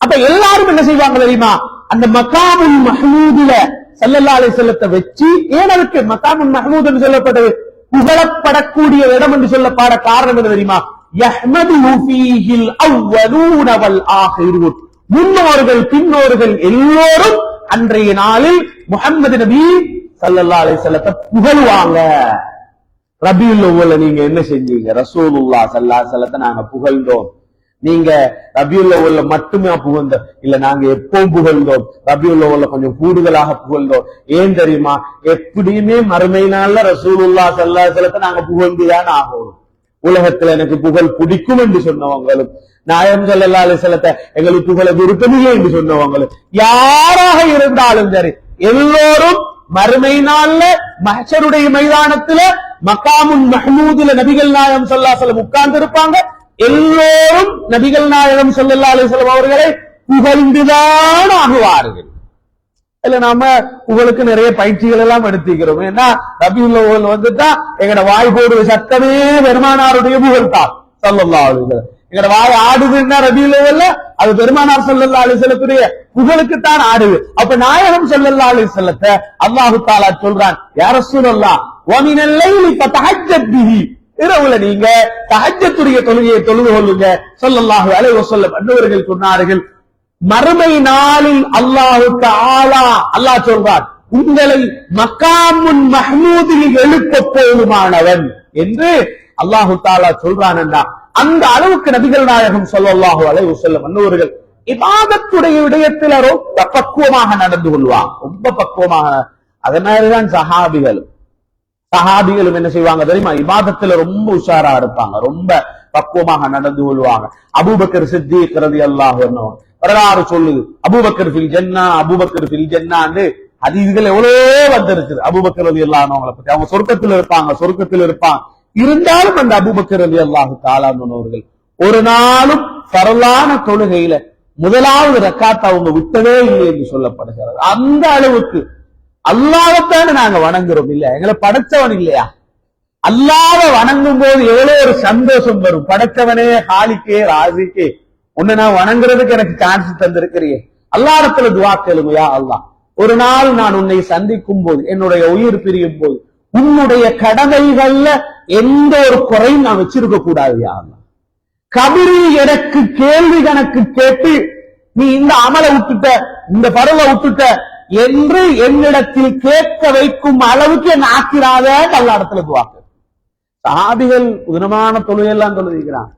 அப்ப எல்லாரும் என்ன செய்வாங்க தெரியுமா? அந்த மகாமுல் மஹ்மூதுல ஸல்லல்லாஹு அலைஹி வஸல்லத்தை வச்சு, ஏன் அதுக்கு மகாமுல் மஹ்மூத் என்று சொல்லப்பட்டது? புகழப்படக்கூடிய இடம் என்று சொல்லப்பட காரணம் என்ன தெரியுமா? யஹ்மதுஹு ஃபீஹில் அவ்வலூன வல் ஆகிரூன், முன்னோர்கள் பின்னோர்கள் எல்லோரும் அன்றைய நாளில் முஹம்மது நபி ஸல்லல்லாஹு அலைஹி வஸல்லத்தை புகழ்வாங்க. ரபியுல் அவ்வல்ல நீங்க என்ன செஞ்சீங்க? ரசூலுல்லாஹ் ஸல்லல்லாஹு அலைஹி வஸல்லத்தை நாங்க புகழ்ந்தோம். நீங்க ரபியுல் அவ்வல்ல மட்டுமே புகழ்ந்த இல்ல, நாங்க எப்பவும் புகழ்ந்தோம். ரபியுல் அவ்வல்ல கொஞ்சம் கூடுதலாக புகழ்ந்தோம். ஏன் தெரியுமா? எப்படியுமே மறுமை நாள்ல ரசூலுல்லாஹ் ஸல்லல்லாஹு அலைஹி வஸல்லத்தை நாங்க புகழ்ந்துதான் ஆகணும். உலகத்துல எனக்கு புகழ் பிடிக்கும் என்று சொன்னவங்களும், நாயகம் ஸல்லல்லாஹு அலைஹி வஸல்லத்தை எங்களுக்கு புகழ விருப்பமில்லை என்று சொன்னவங்களும், யாராக இருந்தாலும் சரி, எல்லோரும் மறுமை நாள்ல மஹ்ஷருடைய மைதானத்துல மகாமுன் மஹ்மூதுல நபிகள் நாயகம் ஸல்லல்லாஹு அலைஹி வஸல்லம் உட்கார்ந்து இருப்பாங்க. எல்லோரும் நபிகள் நாயகம் ஸல்லல்லாஹு அலைஹி வஸல்லம் அவர்களை புகழ்ந்துதான் ஆகுவார்கள். இல்ல நாம புகழுக்கு நிறைய பயிற்சிகள் எல்லாம் எடுத்துக்கிறோம். ஏன்னா ரபியுல் அவ்வல் வந்துட்டா எங்கட வாய் போடுற சத்தமே பெருமானாருடைய புகழ் தான் ஸல்லல்லாஹு அலைஹி வஸல்லம். எங்கட வாய் ஆடுதுன்னா ரபியுல் அவ்வல்ல அது பெருமானார் ஸல்லல்லாஹு அலைஹி வஸல்லத்துடைய புகழுக்கு தான் ஆடுது. அப்ப நாயகம் ஸல்லல்லாஹு அலைஹி வஸல்லத்தை அல்லாஹ் தஆலா சொல்றான், யா ரசூலல்லாஹ் வ மினல் லைலி ஃபதஹஜ்ஜத் பிஹி, இரவுல நீங்க தஹஜ்ஜத்துடைய தொழுகையை தொழுது கொள்ளுங்க. ஸல்லல்லாஹு அலைஹி வஸல்லம் அன்னவர்கள் சொன்னார்கள், மறுமை நாளில் அல்லாஹ் தஆலா அல்லாஹ் சொல்றான், உங்களை மகாமுன் மஹ்மூதில் எழுப்ப போதுமானவன் என்று அல்லாஹ் தஆலா சொல்றான். அந்த அளவுக்கு நபிகள் நாயகம் ஸல்லல்லாஹு அலைஹி வஸல்லம் அன்னவர்கள் இபாதத்துடைய விடயத்துல ரொம்ப பக்குவமாக நடந்து கொள்வாங்க, ரொம்ப பக்குவமாக. அதனாலதான் சஹாபிகளும் என்ன செய்வாங்க தெரியுமா? இபாதத்துல ரொம்ப உஷாரா இருப்பாங்க, ரொம்ப பக்குவமாக நடந்து கொள்வாங்க. அபூபக்கர் சித்தீக் ரலியல்லாஹு அன்ஹு வரலாறு சொல்லுது, அபூபக்கர் ஃபில் ஜன்னா, அபூபக்கர் ஃபில் ஜன்னான்னு ஹதீஸ்கள் எவ்வளவு வந்திருக்குது. அபூபக்கர் ரலியல்லாஹு அன்ஹு அவங்களை பத்தி, அவங்க சொர்க்கத்தில் இருப்பாங்க. இருந்தாலும் அந்த அபூபக்கர் ரலியல்லாஹு தஆலா அவர்கள் ஒரு நாளும் ஃபர்லான தொழுகையில முதலாவது ரக்காத் அவங்க விட்டதே இல்லை என்று சொல்லப்படுகிறது. அந்த அளவுக்கு அல்லாஹ்வைத்தானே நாங்க வணங்குறோம், இல்ல எங்களை படைச்சவன் இல்லையா? அல்லாஹ்வை வணங்கும் போது எவ்வளவு ஒரு சந்தோஷம் வரும். படைச்சவனே, ஹாலிக்கே, ராசிக்கே, உன்னை நான் வணங்குறதுக்கு எனக்கு சான்ஸ் தந்திருக்கிறியே, அல்லாஹ்விடத்துல துஆ கேளுங்க. யா அல்லாஹ், ஒரு நாள் நான் உன்னை சந்திக்கும் போது, என்னுடைய உயிர் பிரியும் போது, உன்னுடைய கடமைகள்ல எந்த ஒரு குறையும் நான் வச்சிருக்க கூடாது. யா அல்லாஹ், கபிரில் எனக்கு கேள்வி கணக்கு கேட்டு நீ இந்த அமலை விட்டுட்ட, இந்த பரவ விட்டுட்ட என்று என்னிடத்தில் கேட்க வைக்கும் அளவுக்கு என்ன ஆக்கிறாத அல்லாஹ் இடத்துல துஆக்கு. சஹாபிகள் உதனமான தொழுகையெல்லாம் தொழுகிறாங்க.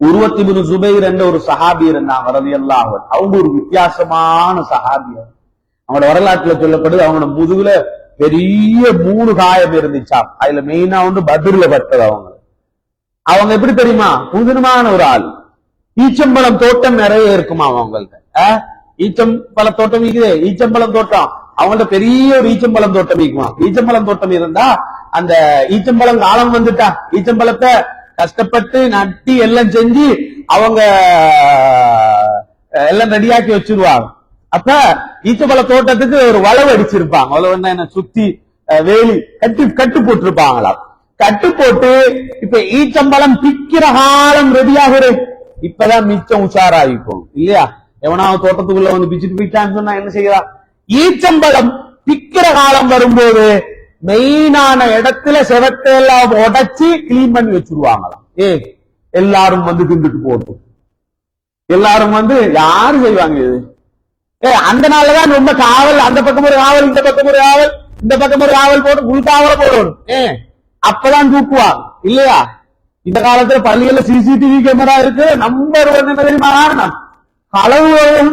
உர்வத் இப்னு ஜுபைர் என்ற ஒரு சஹாபி இருந்தாங்க ரலியல்லாஹு அன்ஹு. அவங்க ஒரு வித்தியாசமான சஹாபி. அவங்களோட வரலாற்றுல சொல்லப்படுது, அவங்களோட முதுகுல பெரிய 3 காயம் இருந்துச்சாம். அதுல மெயினா வந்து பத்ர்ல பட்டது. அவங்க அவங்க எப்படி தெரியுமா, புதுனமான ஒரு ஆள். ஈச்சம்பழம் தோட்டம் நிறைய இருக்குமா அவங்கள்ட்ட. ஈச்சம்பழ தோட்டம் இருக்குது, ஈச்சம்பழம் தோட்டம் அவங்கள்ட்ட பெரிய ஒரு ஈச்சம்பழம் தோட்டம் இருக்குமா. ஈச்சம்பழம் தோட்டம் இருந்தா அந்த ஈச்சம்பழம் காலம் வந்துட்டா ஈச்சம்பழத்தை கஷ்டப்பட்டு நட்டி எல்லாம் செஞ்சு அவங்க எல்லாம் ரெடியாக்கி வச்சிருவாங்க. அப்ப ஈச்சம்பழ தோட்டத்துக்கு ஒரு வளவு அடிச்சிருப்பாங்க. வளவு என்ன, சுத்தி வேலி கட்டு போட்டிருப்பாங்களாம். கட்டு போட்டு இப்ப ஈச்சம்பழம் பிக்கிற காலம் ரெடியாகுது. இப்பதான் மிச்சம் உஷாராயிருக்கும் இல்லையா. எவனாவது தோட்டத்துக்குள்ள வந்து பிச்சுட்டு போயிட்டான்னு சொன்னா என்ன செய்யலாம். ஈச்சம்பழம் பிக்கிற காலம் வரும்போது மெயினான இடத்துல செவத்தையெல்லாம் உடைச்சு கிளீன் பண்ணி வச்சிருவாங்களாம். எல்லாரும் வந்து திண்டுட்டு போட்டும். எல்லாரும் வந்து யாரு செய்வாங்க இது. அந்த நாள்லதான் ரொம்ப காவல், அந்த பக்கம் ஒரு காவல், இந்த பக்கம் ஒரு காவல், இந்த பக்கம் ஒரு காவல் போட்டு உள்காவல போடணும். அப்பதான் தூக்குவாங்க இல்லையா. இந்த காலத்துல பள்ளியில சிசிடிவி கேமரா இருக்கு. நம்பர் 1 என்ன தெரியுமா காரணம், களவு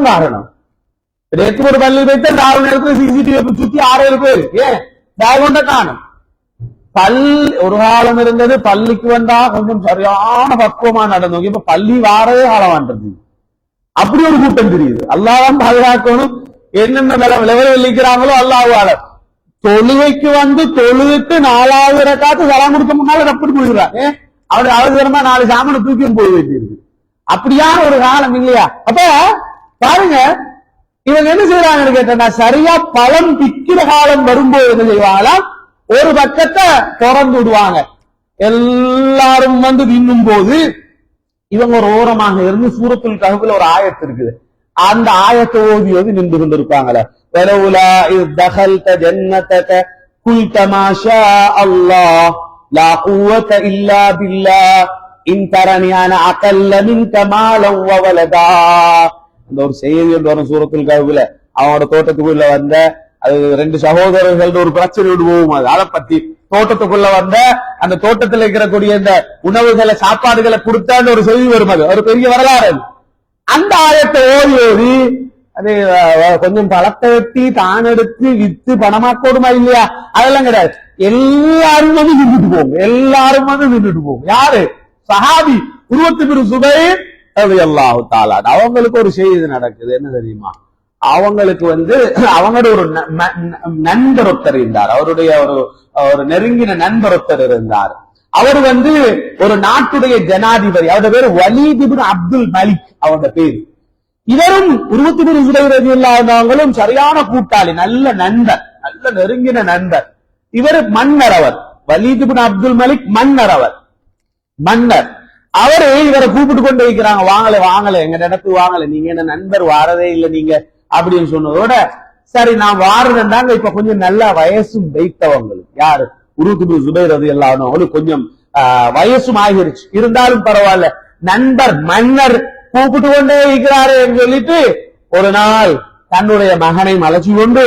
காரணம். நேற்று ஒரு பள்ளி வைத்து 4 நேரத்துல சிசிடிவி சுத்தி 6 பேர் பேகொண்ட காணும். ஒரு காலம் இருந்தது பள்ளிக்கு வந்தா கொஞ்சம் சரியான பக்குவமா நடந்தோம். இப்ப பள்ளி வாரவே காலமான்றது. அப்படி ஒரு கூட்டம் தெரியுது. அல்லாஹ் பாதுகாக்கணும். என்னென்ன விளைவுகள் வெளிக்கிறாங்களோ அல்லாஹ். தொழுகைக்கு வந்து தொழுதுட்டு 4வது ரக்காத்து சலாம் கொடுக்க முன்னால அப்படி போயிடுறாங்க. அவரு அவசரமா 4 சாமனை தூக்கி போய் வேண்டியிருக்கு. அப்படியான ஒரு காலம் இல்லையா. அப்ப பாருங்க இவங்க என்ன செய்யறாங்கன்னு கேட்டா, சரியா பழம் பிக்கிற காலம் வரும்போது என்ன செய்வாங்களா, ஒரு பக்கத்தை திறந்து விடுவாங்க. எல்லாரும் வந்து தின்னும் போது இவங்க ஒரு ஓரமாக இருந்து சூரத்துல் கஹ்ஃப்ல ஒரு ஆயத்து இருக்குது. அந்த ஆயத்தை ஓதி ஓதி நின்று கொண்டிருப்பாங்களே. வலவுலா இஸ் தகல்த ஜன்னதக குல்த மா ஷா அல்லாஹ் லா குவத இல்லா பில்லாஹ் இன் தரனி அன அகல்ல மின்க மாலன் வ வலதா. அந்த ஒரு செய்தி வரும் சூரத்துல் கஹ்ஃப்ல. அவனோட தோட்டத்துக்குள்ள வந்த அது 2 சகோதரர்கள் ஒரு பிரச்சனை விடுவோம். அதை பத்தி தோட்டத்துக்குள்ள வந்த அந்த தோட்டத்தில் இருக்கக்கூடிய இந்த உணவுகளை சாப்பாடுகளை கொடுத்தான்னு ஒரு செய்தி வரும். அது ஒரு பெரிய வரலாறு. அந்த ஆயத்தை ஓதி ஓதி அது கொஞ்சம் பழத்தை வெட்டி தான் எடுத்து வித்து பணமாக்கோடுமா இல்லையா, அதெல்லாம் கிடையாது. எல்லாரும் வந்து நின்றுட்டு போகும். எல்லாரும் வந்து நின்றுட்டு போகும். யாரு, சஹாபி உருவத்து பின் சுபைர் ரலியல்லாஹு தஆலா. அவங்களுக்கு ஒரு செய்தி நடக்குது. என்ன தெரியுமா, அவங்களுக்கு வந்து அவங்களோட ஒரு நண்பர் ஒருத்தர் இருந்தார். அவருடைய ஒரு நெருங்கின நண்பர் ஒருத்தர் இருந்தார். அவர் வந்து ஒரு நாட்டுடைய ஜனாதிபதி. அவருடைய பேரு வலீத் இப்னு அப்துல் மலிக் அவருடைய பேரு. இவரும் உருவத்து பின் சுபைர் ரலியல்லாஹு சரியான கூட்டாளி, நல்ல நண்பர், நல்ல நெருங்கின நண்பர். இவர் மன்னர். அவர் வலீத் இப்னு அப்துல் மலிக் மன்னர். அவர் மன்னர். அவரு இவரை கூப்பிட்டு கொண்டு வைக்கிறாங்க. வாங்கல எங்க இடத்துக்கு வாங்கல, நீங்க என்ன நண்பர் வாரதே இல்லை நீங்க அப்படின்னு சொன்னதோட, சரி நான் வாரதாங்க. இப்ப கொஞ்சம் நல்ல வயசும் வைத்தவங்களுக்கு, யாரு, உருவத்து பின் சுபைர் ரலியல்லாஹு அவங்களுக்கு கொஞ்சம் வயசும் ஆகிருச்சு. இருந்தாலும் பரவாயில்ல, நண்பர் மன்னர் கூப்பிட்டு கொண்டே இருக்கிறாரு சொல்லிட்டு ஒரு நாள் தன்னுடைய மகனை அழைச்சு கொண்டு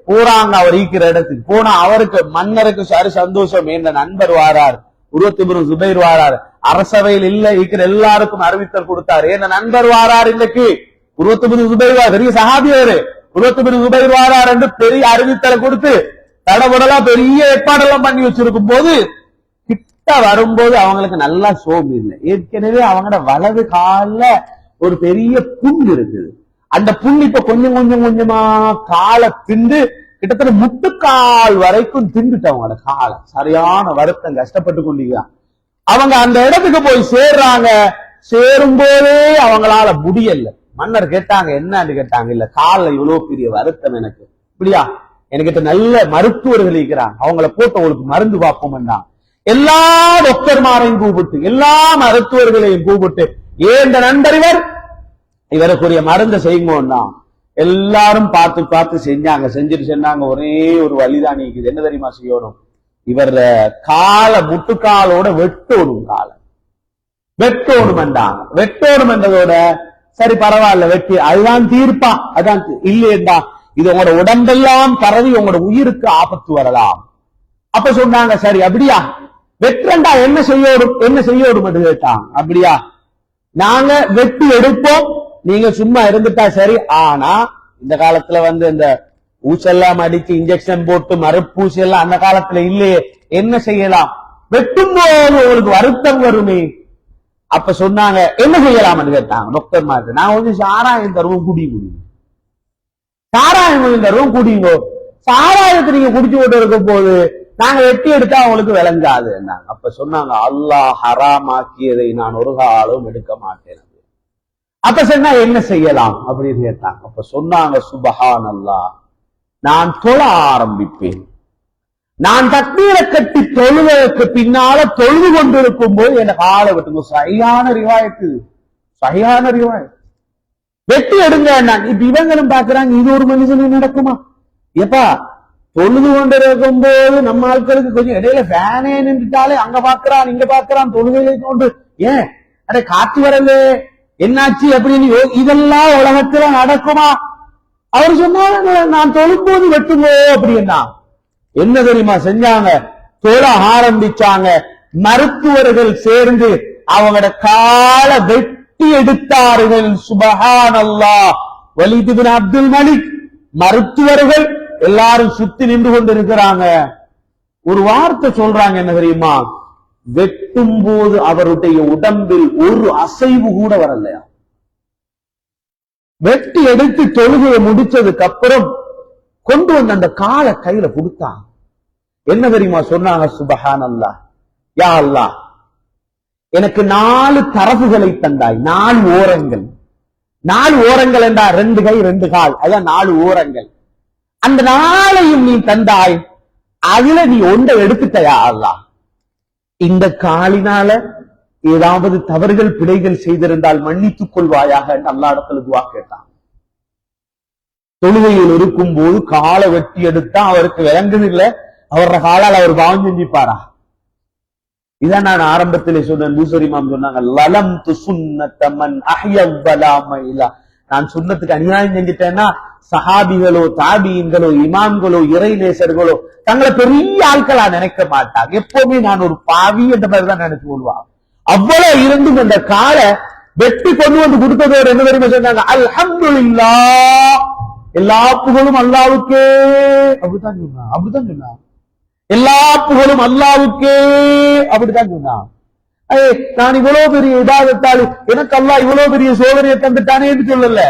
போறாங்க. அவர் இருக்கிற இடத்துக்கு போனா அவருக்கு மன்னருக்கு சரி சந்தோஷம். என்ற நண்பர் வாரார், உருவத்து பின் சுபைர் வாரார். அரசவையில் இல்ல இருக்கிற எல்லாருக்கும் அறிவித்தல் கொடுத்தாரு. என் நண்பர் வாரார் இன்னைக்கு, உருவத்து பின் சுபைர் பெரிய சஹாபி அவரு, உருவத்து பின் சுபைர் வாரார் என்று பெரிய அறிவித்தலை கொடுத்து தடபுடலாம் பெரிய ஏற்பாடெல்லாம் பண்ணி வச்சிருக்கும் போது கிட்ட வரும்போது அவங்களுக்கு நல்லா சோம்பு இல்லை. ஏற்கனவே அவங்களோட வலது கால ஒரு பெரிய புண் இருக்குது. அந்த புண் இப்ப கொஞ்சம் கொஞ்சம் கொஞ்சமா காலை திண்டு கிட்டத்தட்ட முட்டுக்கால் வரைக்கும் திண்டுட்டு அவங்களோட காலை சரியான வருத்தம் கஷ்டப்பட்டு கொண்டிருக்காங்க. அவங்க அந்த இடத்துக்கு போய் சேர்றாங்க. சேரும் போதே அவங்களால முடியல. மன்னர் கேட்டாங்க, என்னன்னு கேட்டாங்க. இல்ல, காலில் இவ்வளவு பெரிய வருத்தம் எனக்கு. இப்படியா, என்கிட்ட நல்ல மருத்துவர்கள் இருக்கிறாங்க, அவங்கள போட்டு உங்களுக்கு மருந்து பார்ப்போம்னா எல்லா டாக்டர்மாரையும் கூப்பிட்டு எல்லா மருத்துவர்களையும் கூப்பிட்டு ஏன் நண்பர் இவருக்குரிய மருந்தை செய்யுங்கன்னா எல்லாரும் பார்த்து பார்த்து செஞ்சாங்க. செஞ்சுட்டு சொன்னாங்க, ஒரே ஒரு வழிதான் இருக்குது. என்ன தெரியுமா செய்யணும், இவர் காலை முட்டுக்காலோட வெட்டோடும், காலை வெட்டோடும் என்றாங்க. வெட்டோடும் என்றதோட சரி பரவாயில்ல வெட்டி, அதுதான் தீர்ப்பா, அதான் இல்லையா, இது உங்களோட உடம்பெல்லாம் பரவி உங்களோட உயிருக்கு ஆபத்து வரலாம். அப்ப சொன்னாங்க, சரி அப்படியா வெற்றண்டா என்ன செய்யோடும் என்று கேட்டாங்க. அப்படியா, நாங்க வெட்டி எடுப்போம், நீங்க சும்மா இருந்துட்டா சரி. ஆனா இந்த காலத்துல வந்து இந்த ஊசெல்லாம் அடிச்சு இன்ஜெக்ஷன் போட்டு மறுப்பூசி எல்லாம் அந்த காலத்துல இல்லையே. என்ன செய்யலாம், வெட்டும் போது உங்களுக்கு வருத்தம் வருமே. அப்ப சொன்னாங்க என்ன செய்யலாம்னு கேட்டாங்க டாக்டர் மாதிரி. நான் வந்து சாராயம் தருவோம் குடிங்க, சாராயம் கொஞ்சம் தருவோம் குடிங்கோ. சாராயத்தை நீங்க குடிச்சு கொண்டு இருக்க போது நாங்க வெட்டி எடுத்தா அவங்களுக்கு விளங்காது. அப்ப சொன்னாங்க அல்லாஹ் ஹராமாக்கியதை நான் ஒரு காலம் எடுக்க மாட்டேன். அப்ப சொன்னா என்ன செய்யலாம் அப்படின்னு கேட்டாங்க. அப்ப சொன்னாங்க சுப்ஹானல்லாஹ், நான் தொழ ஆரம்பிப்பேன். நான் தக்பீரை கட்டி தொழுவதற்கு பின்னால தொழுது கொண்டிருக்கும் போது என்ன காலை வெட்டுங்க. சரியான ரிவாயத்து, சரியான ரிவாயத்து. வெட்டி எடுங்க. இப்ப இவங்களும் பாக்குறாங்க இது ஒரு மனுஷனுக்கு நடக்குமா? எப்பா தொழுது கொண்டிருக்கும் போது நம்ம ஆட்களுக்கு கொஞ்சம் இடையில ஃபேனே நின்றுட்டாலே அங்க பாக்குறான் இங்க பாக்குறான் தொழுகையை கொண்டு ஏன் அடே காற்று வரல என்னாச்சு அப்படின்னு இதெல்லாம் உலகத்துல நடக்குமா? அவர் சொன்னாங்க நான் தொழும்போது வெட்டுங்கோ அப்படின்னா. என்ன தெரியுமா செஞ்சாங்க? தொழ ஆரம்பிச்சாங்க. மருத்துவர்கள் சேர்ந்து அவங்களோட காலை வெட்டி எடுத்தார்கள். சுப்ஹானல்லாஹ். வலீத் இப்னு அப்துல் மலிக் மருத்துவர்கள் எல்லாரும் சுத்தி நின்று கொண்டு இருக்கிறாங்க. ஒரு வார்த்தை சொல்றாங்க என்ன தெரியுமா? வெட்டும் போது அவருடைய உடம்பில் ஒரு அசைவு கூட வரலையா. வெட்டி எடுத்து தொழுகையை முடிச்சதுக்கு அப்புறம் கொண்டு வந்து அந்த காலை கையில கொடுத்தாங்க. என்ன தெரியுமா சொன்னாங்க? சுப்ஹானல்லாஹ், யா அல்லாஹ், எனக்கு 4 தரப்புகளை தந்தாய், 4 ஓரங்கள். 4 ஓரங்கள் என்றா 2 கை 2 கால், அதான் 4 ஓரங்கள். அந்த 4ஐயும் நீ தந்தாய், அதுல நீ ஒன்றை எடுத்துட்டயா அல்லாஹ். இந்த காலினால ஏதாவது தவறுகள் பிழைகள் செய்திருந்தால் மன்னித்துக் கொள்வாயாக என்று அல்லாஹ் இடத்துல துஆ கேட்டான். தொழுகையில் இருக்கும் போது காலை வெட்டி எடுத்தா அவருக்கு விளங்குதில்லை, அவரோட காலால் அவர் பாவம் செஞ்சிப்பாரா? இதான் நான் ஆரம்பத்திலே சொன்னேன். பூசரிமாம் சொன்னாங்க லலம் து சுன்னத மன் அஹ்யவலாம இலா. நான் சுன்னத்துக்கு அநியாயம் செஞ்சிட்டேன்னா சஹாபிகளோ தாபியின்களோ இமாம்களோ இறைநேசர்களோ தங்களை பெரிய ஆட்களா நினைக்க மாட்டாங்க. எப்பவுமே நான் ஒரு பாவி என்ற மாதிரி தான் நினைச்சு கொள்வாங்க. அவ்வளவு இருந்தும் அந்த காலை வெட்டி கொண்டு வந்து கொடுத்ததோடு என்ன தெரியுமா சொன்னாங்க? அல்ஹம்துலில்லாஹ், எல்லா புகழும் அல்லாவுக்கே. அப்படித்தான் சொன்னான், அப்படித்தான் சொன்னான். எல்லா புகழும் அல்லாவுக்கே, அப்படித்தான் சொன்னான். நான் இவ்வளவு பெரிய இபாதத்தால் எனக்கு அல்லாஹ் இவ்வளவு பெரிய சோதனையை தந்துட்டானே என்று சொல்லல.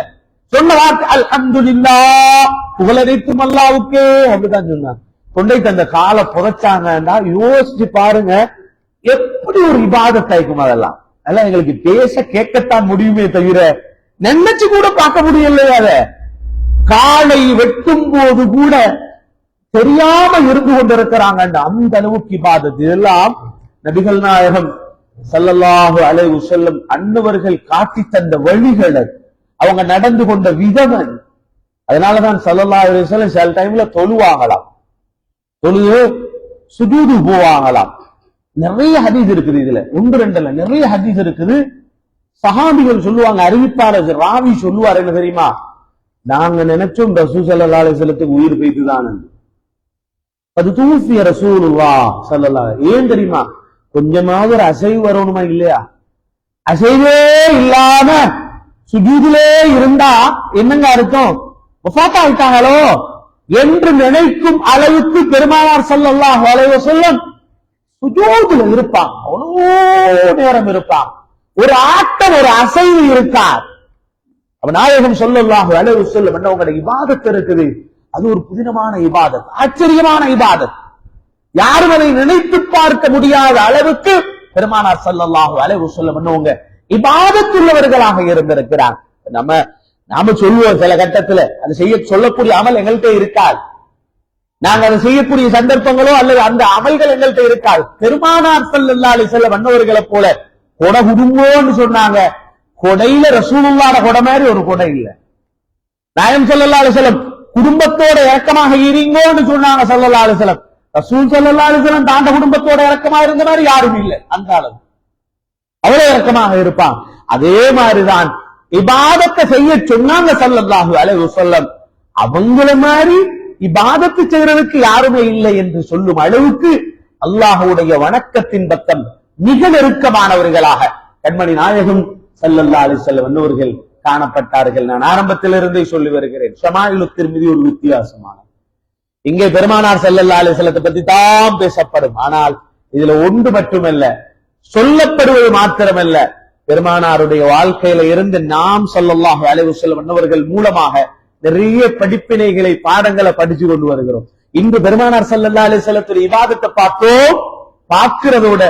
சொன்ன வார்த்தை அல்ஹம்துலில்லாஹ், புகழனைத்தும் அல்லாவுக்கே, அப்படித்தான் சொன்னான். கொண்டை தந்த காலை புதைச்சாங்கன்னா யோசிச்சு பாருங்க எப்படி ஒரு இபாதத் ஆயிக்கும். அதெல்லாம் அதெல்லாம் எங்களுக்கு பேச கேட்கத்தான் முடியுமே தவிர நினைச்சு கூட பார்க்க முடியல. அத காலை வெட்டும் போது கூட தெரியாம இருந்து கொண்டிருக்கிறாங்க. அந்த அளவுக்கு இபாதத். இதெல்லாம் நபிகள் நாயகம் ஸல்லல்லாஹு அலைஹி வஸல்லம் அன்னவர்கள் காட்டி தந்த வழிகள், அவங்க நடந்து கொண்ட விதம். அதனாலதான் ஸல்லல்லாஹு அலைஹி வஸல்லம் சில டைம்ல தொழுவாங்களாம், தொழுது சுஜூது போவாங்களாம். நிறைய ஹதீஸ் இருக்குது. இதுல 1-2 இல்ல, நிறைய ஹதீஸ் இருக்குது. சஹாபிகள் சொல்லுவாங்க, அறிவிப்பாளர் ராவி சொல்லுவார் என்ன தெரியுமா? நாங்க நினைச்சோம் ரசூல் ஸல்லல்லாஹு அலைஹி வஸல்லத்துக்கு உயிர் போய்த்துதான். அது தூஃபிய ரசூலுல்லாஹ் ஸல்லல்லாஹு. ஏன் தெரியுமா? கொஞ்சமாவது ஒரு அசைவு வரணுமா இல்லையா? அசைவே இல்லாம சுஜூதிலே இருந்தா என்னங்க அர்த்தம்? வஃபாத் ஆயிட்டாங்களோ என்று நினைக்கும் அளவுக்கு பெருமானார் ஸல்லல்லாஹு அலைஹி வஸல்லம் சுஜூதுல இருப்பாங்க. அவ்வளோ நேரம் இருப்பாங்க. ஒரு ஆட்டம், ஒரு அசைவு இருக்கார். அப்ப நாயகம் ஸல்லல்லாஹு அலைஹி வஸல்லம் என்னவங்க இபாதத் இருக்குது. அது ஒரு புதினமான இபாதத், ஆச்சரியமான இபாதத். யாரும் அதை நினைத்து பார்க்க முடியாத அளவுக்கு பெருமானார் ஸல்லல்லாஹு அலைஹி வஸல்லம் என்னவங்க இபாதத் உள்ளவர்களாக இருந்திருக்கிறார். நாம சொல்லுவோம் சில கட்டத்துல அது செய்ய சொல்லக்கூடிய அமல் எங்கள்கிட்ட இருக்காது. நாங்க அதை செய்யக்கூடிய சந்தர்ப்பங்களோ அல்லது அந்த அமல்கள் எங்கள்கிட்ட இருக்காது. பெருமானார் ஸல்லல்லாஹு அலைஹி வஸல்லம் அன்னவர்களை போல கொடை குடுங்கோன்னு சொன்னாங்க. கொடையில ரசூலுல்லாஹ்வோட கொடை மாதிரி ஒரு கொடை இல்ல. நாயகம் ஸல்லல்லாஹு அலைஹி வஸல்லம் குடும்பத்தோட இறக்கமாக இருங்கோன்னு சொன்னாங்க ஸல்லல்லாஹு அலைஹி வஸல்லம். ரசூல் ஸல்லல்லாஹு அலைஹி வஸல்லம் தாண்ட குடும்பத்தோட இறக்கமாக இருந்த மாதிரி யாரும் இல்லை. அந்த அளவு அவ்வளவு இறக்கமாக இருப்பான். அதே மாதிரிதான் இபாதத்தை செய்ய சொன்னாங்க ஸல்லல்லாஹு அலைஹி வஸல்லம். அவங்கள மாதிரி இபாதத்து செய்யறதுக்கு யாருமே இல்லை என்று சொல்லும் அளவுக்கு அல்லாஹ்வுடைய வணக்கத்தின் பக்கம் மிக நெருக்கமானவர்களாக கண்மணி நாயகம் ஸல்லல்லாஹு அலைஹி வஸல்லம் அன்னவர்கள் காணப்பட்டார்கள். நான் ஆரம்பத்திலிருந்தே சொல்லி வருகிறேன், ஷமாயிலு திர்மிதி ஒரு வித்தியாசமான. இங்கே பெருமானார் ஸல்லல்லாஹு அலைஹி வஸல்லத்தை பத்தி தான் பேசப்படும். ஆனால் இதுல ஒன்று மட்டுமல்ல, சொல்லப்படுவது மாத்திரமல்ல, பெருமானாருடைய வாழ்க்கையில இருந்து நாம் ஸல்லல்லாஹு அலைஹி வஸல்லம் அன்னவர்கள் மூலமாக நிறைய படிப்பினைகளை, பாடங்களை படிச்சு கொண்டு வருகிறோம். இன்று பெருமானார் ஸல்லல்லாஹு அலைஹி வஸல்லத்துடைய இபாதத்தை பார்த்தோம். பார்க்கிறதோட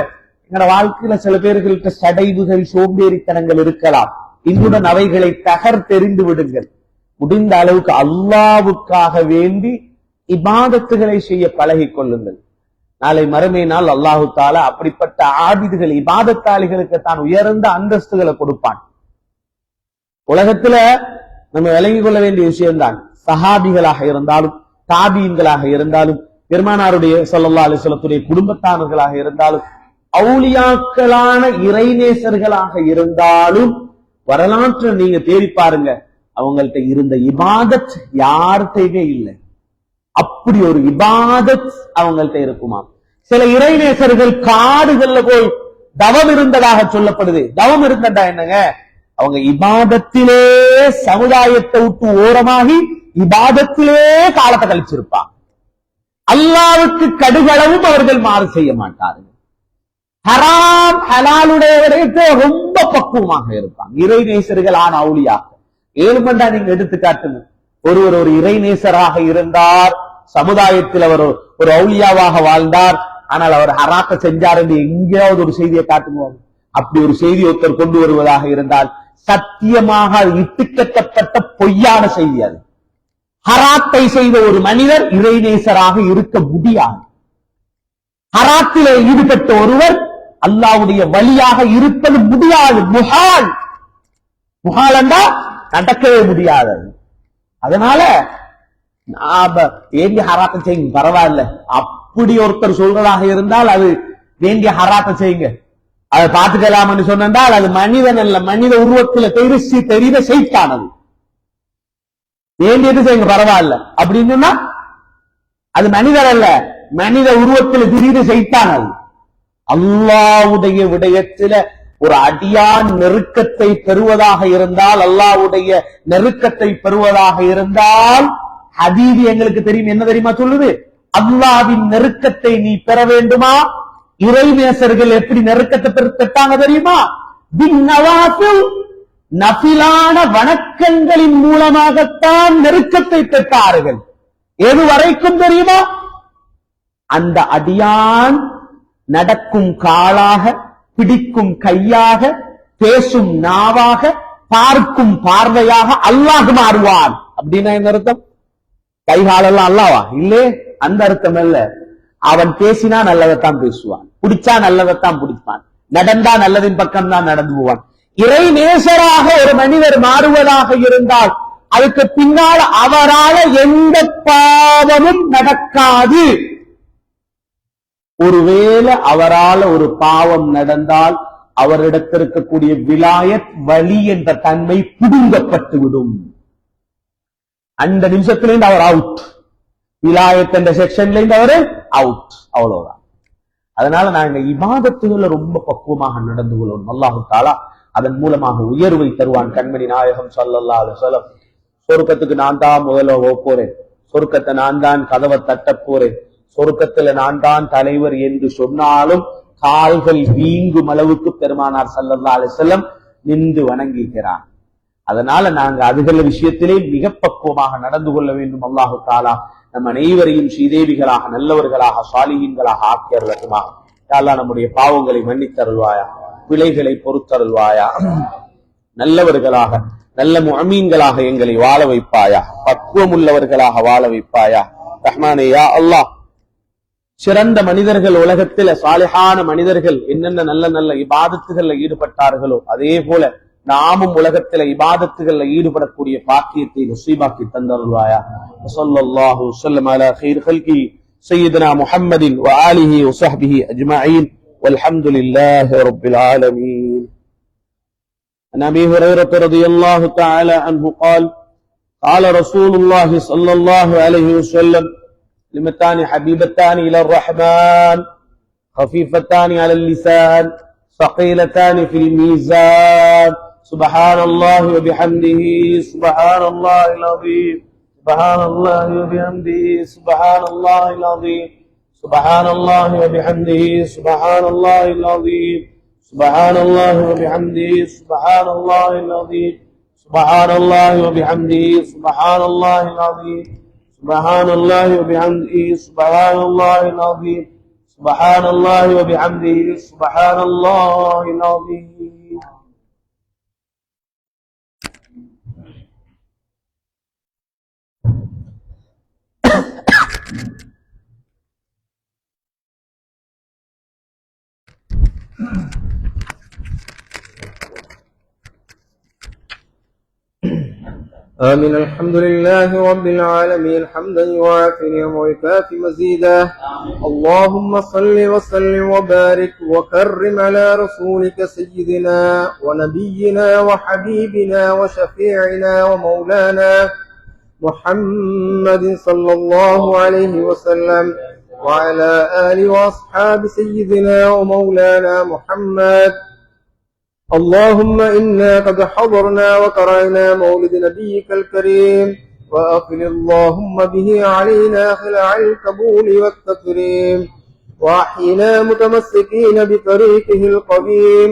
எங்களோட வாழ்க்கையில சில பேர்களுக்கு சடைவுகள், சோம்பேறித்தனங்கள் இருக்கலாம். இன்றுடன் அவைகளை தகர்த்தெறிந்து விடுங்கள். முடிந்த அளவுக்கு அல்லாஹ்வுக்காக வேண்டி இபாதத்துகளை செய்ய பழகிக் கொள்ளுங்கள். நாளை மறுமை நாள் அல்லாஹு தாலா அப்படிப்பட்ட ஆபிதுகள், இபாதத்தாளிகளுக்கு தான் உயர்ந்த அந்தஸ்துகளை கொடுப்பான். உலகத்துல நம்ம விளங்கிக் கொள்ள வேண்டிய விஷயம்தான், சஹாபிகளாக இருந்தாலும், தாபீன்களாக இருந்தாலும், பெருமானாருடைய ஸல்லல்லாஹு அலைஹி வஸல்லத்துடைய குடும்பத்தானர்களாக இருந்தாலும், அவுலியாக்களான இறைநேசர்களாக இருந்தாலும், வரலாற்றை நீங்க தேடி பாருங்க, அவங்கள்ட்ட இருந்த இபாதத் யார்கிட்டயுமே இல்லை. அப்படி ஒரு இபாதத் அவங்கள்ட்ட இருக்குமா? சில இறைநேசர்கள் காடுகள்ல போய் தவம் இருந்ததாக சொல்லப்படுது. தவம் இருந்ததா என்னங்க? அவங்க இபாதத்திலே சமுதாயத்தை விட்டு ஓரமாகி இபாதத்திலே காலத்தை கழிச்சிருப்பாங்க. அல்லாஹ்வுக்கு கடுகளவும் அவர்கள் மாறு செய்ய மாட்டார்கள். ஹராம் ஹலாலுடைய விடயத்தை ரொம்ப பக்குவமாக இருப்பாங்க. இறைநேசர்கள் ஆன அவுலியாக 7 மண்டா நீங்க எடுத்து காட்டுங்க. ஒருவர் ஒரு இறைநேசராக இருந்தார், சமுதாயத்தில் அவர் ஒரு அவுலியாவாக வாழ்ந்தார், ஆனால் அவர் ஹராத்தை செஞ்சார் என்று எங்கேயாவது ஒரு செய்தியை காட்டுவாங்க. அப்படி ஒரு செய்தி ஒருத்தர் கொண்டு வருவதாக இருந்தால் சத்தியமாக இட்டுக்கட்டப்பட்ட பொய்யான செய்தி அது. ஹராத்தை செய்த ஒரு மனிதர் இறைநேசராக இருக்க முடியாது. ஹராத்திலே ஈடுபட்ட ஒருவர் அல்லாஹ்வுடைய வழியாக இருப்பது முடியாது. முஹால். முஹால் என்றா நடக்கவே முடியாது. அதனால வேண்டிய ஹராத்தை செய்யுங்க, பரவாயில்ல. அப்படி ஒருத்தர் சொல்றதாக இருந்தால் அது வேண்டிய ஹராத்தை செய்யுங்க, அதை பார்த்துக்கலாம்னு சொன்னால் அது மனிதன் அல்ல, மனித உருவத்தில் தெரிந்த செய்தானது. வேண்டியது செய்யுங்க, பரவாயில்ல அப்படின்னு சொன்னா அது மனிதர் அல்ல, மனித உருவத்தில் தெரிந்த செய்தானது. அல்லாஹ்வுடைய விடயத்தில ஒரு அடியான் நெருக்கத்தை பெறுவதாக இருந்தால், அல்லாஹ்வுடைய நெருக்கத்தை பெறுவதாக இருந்தால், ஹதீஸ் எங்களுக்கு தெரியும், என்ன தெரியுமா சொல்லுது? அல்லாஹ்வின் நெருக்கத்தை நீ பெற வேண்டுமா? இறைநேசர்கள் எப்படி நெருக்கத்தை பெற்றாங்க தெரியுமா? நஃபிலான வணக்கங்களின் மூலமாகத்தான் நெருக்கத்தை பெற்றார்கள். எது வரைக்கும் தெரியுமா? அந்த அடியான் நடக்கும் காலாக, பிடிக்கும் கையாக, பேசும் நாவாக, பார்க்கும் பார்வையாக அல்லாஹ் மாறுவான். அப்படின்னா என்ன அர்த்தம்? கைகாலெல்லாம் அல்லாவா? இல்லே, அந்த அர்த்தம் அல்ல. அவன் பேசினா நல்லதைத்தான் பேசுவான், பிடிச்சா நல்லதைத்தான் பிடிப்பான், நடந்தா நல்லதின் பக்கம் தான் நடந்து போவான். இறை நேசராக ஒரு மனிதர் மாறுவதாக இருந்தால் அதுக்கு பின்னால் அவரால் எந்த பாவமும் நடக்காது. ஒருவேளை அவரால் ஒரு பாவம் நடந்தால் அவரிடத்தில் இருக்கக்கூடிய விலாயத், வலி என்ற தன்மை புடுங்கப்பட்டுவிடும். அந்த நிமிஷத்திலிருந்து அவர் அவுட். விலாயத் என்ற செக்ஷன்ல இருந்து அவரு அவுட், அவ்வளவுதான். அதனால நாங்க இபாதத்துகளை ரொம்ப பக்குவமாக நடந்து கொள்ளணும். அல்லாஹு தஆலா அதன் மூலமாக உயர்வை தருவான். கண்மணி நாயகம் ஸல்லல்லாஹு அலைஹி வஸல்லம், சொர்க்கத்துக்கு நான் தான் முதல்ல போறேன், சொர்க்கத்தை நான் தான் கதவை தட்ட போறேன், சொர்க்கத்துல நான் தான் தலைவர் என்று சொன்னாலும் கால்கள் வீங்கும் அளவுக்கு பெருமானார் ஸல்லல்லாஹு அலைஹி வஸல்லம் நின்று வணங்குகிறார். அதனால நாங்க அதுகள விஷயத்திலே மிக பக்குவமாக நடந்து கொள்ள வேண்டும். அல்லாஹு தஆலா நம் அனைவரையும் ஸ்ரீதேவிகளாக, நல்லவர்களாக, சாலிஹீன்களாக ஆக்கியருளட்டுமாக. யா அல்லாஹ் நம்முடைய பாவங்களை மன்னித்தருள்வாயா, பிழைகளை பொறுத்தருள்வாயா, நல்லவர்களாக, நல்ல முஅமீன்களாக எங்களை வாழ வைப்பாயா, பக்குவம் உள்ளவர்களாக வாழ வைப்பாயா. ரஹ்மானே யா அல்லாஹ், சிறந்த மனிதர்கள் உலகத்தில், சாலிஹான மனிதர்கள் என்னென்ன நல்ல நல்ல இபாதத்துகள்ல ஈடுபட்டார்களோ அதே போல நாமும் உலகத்தில இபாதத்துகள்ல ஈடுபடக்கூடிய பாக்கியத்தை நசீபாக்கி தந்தருள்வாயா. ஸல்லல்லாஹு வஸல்லம் அலா கைர் ஹல்கி சய்யிதுனா முஹம்மதின் வ ஆலிஹி வ ஸஹ்பிஹி அஜ்மஈன் வல்ஹம்துலில்லாஹி ரப்பில் ஆலமீன். عن أبي هريرة رضي الله تعالى عنه قال قال رسول الله صلى الله عليه وسلم كلمتان حبيبتان إلى الرحمن خفيفتان على اللسان ثقيلتان في الميزان سبحان الله وبحمده سبحان الله العظيم سبحان الله وبحمده سبحان الله العظيم سبحان الله وبحمده سبحان الله العظيم سبحان الله وبحمده سبحان الله العظيم سبحان الله وبحمده سبحان الله العظيم سبحان الله وبحمده سبحان الله العظيم سبحان الله وبحمده سبحان الله العظيم. آمين. الحمد لله رب العالمين حمدا يوافي نعمه ويكافي مزيدا. اللهم صل وسلم وبارك وكرم على رسولك سيدنا ونبينا وحبيبنا وشفيعنا ومولانا محمد صلى الله عليه وسلم وعلى آله وأصحاب سيدنا ومولانا محمد. اللهم إنا قد حضرنا وقرأنا مولد نبيك الكريم وأقل اللهم به علينا خلع القبول والتكريم وأحينا متمسكين بطريقه القويم.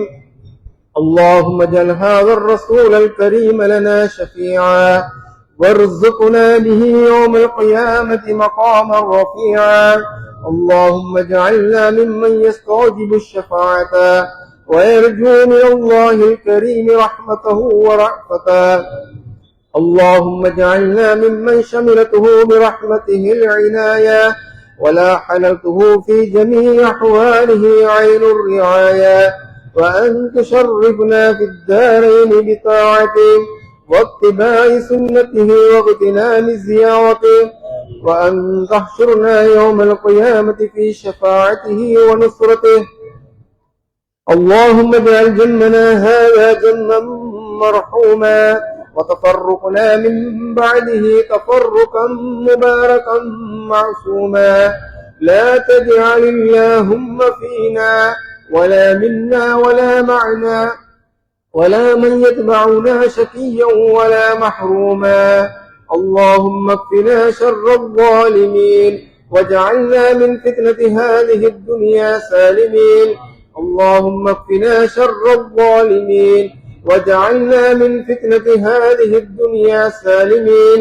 اللهم اجعل هذا الرسول الكريم لنا شفيعا وارزقنا به يوم القيامة مقاما رفيعا. اللهم اجعلنا ممن يستوجب الشفاعة ويرجو من الله الكريم رحمته ورأفته. اللهم اجعلنا ممن شملته برحمته العناية ولا حللته في جميع أحواله عين الرعاية، وأن تشرفنا في الدارين بطاعته واتباع سنته واغتنام زيارته، وأن تحشرنا يوم القيامة في شفاعته ونصرته. اللهم اجعل جمنا هذا جما مرحوما وتفرقنا من بعده تفرقا مباركا معصوما. لا تجعل اللهم فينا ولا منا ولا معنا ولا من يتبعنا شقيا ولا محروما. اللهم اكفنا شر الظالمين واجعلنا من فتنة هذه الدنيا سالمين. اللهم اكفنا شر الظالمين واجعلنا من فتنة هذه الدنيا سالمين.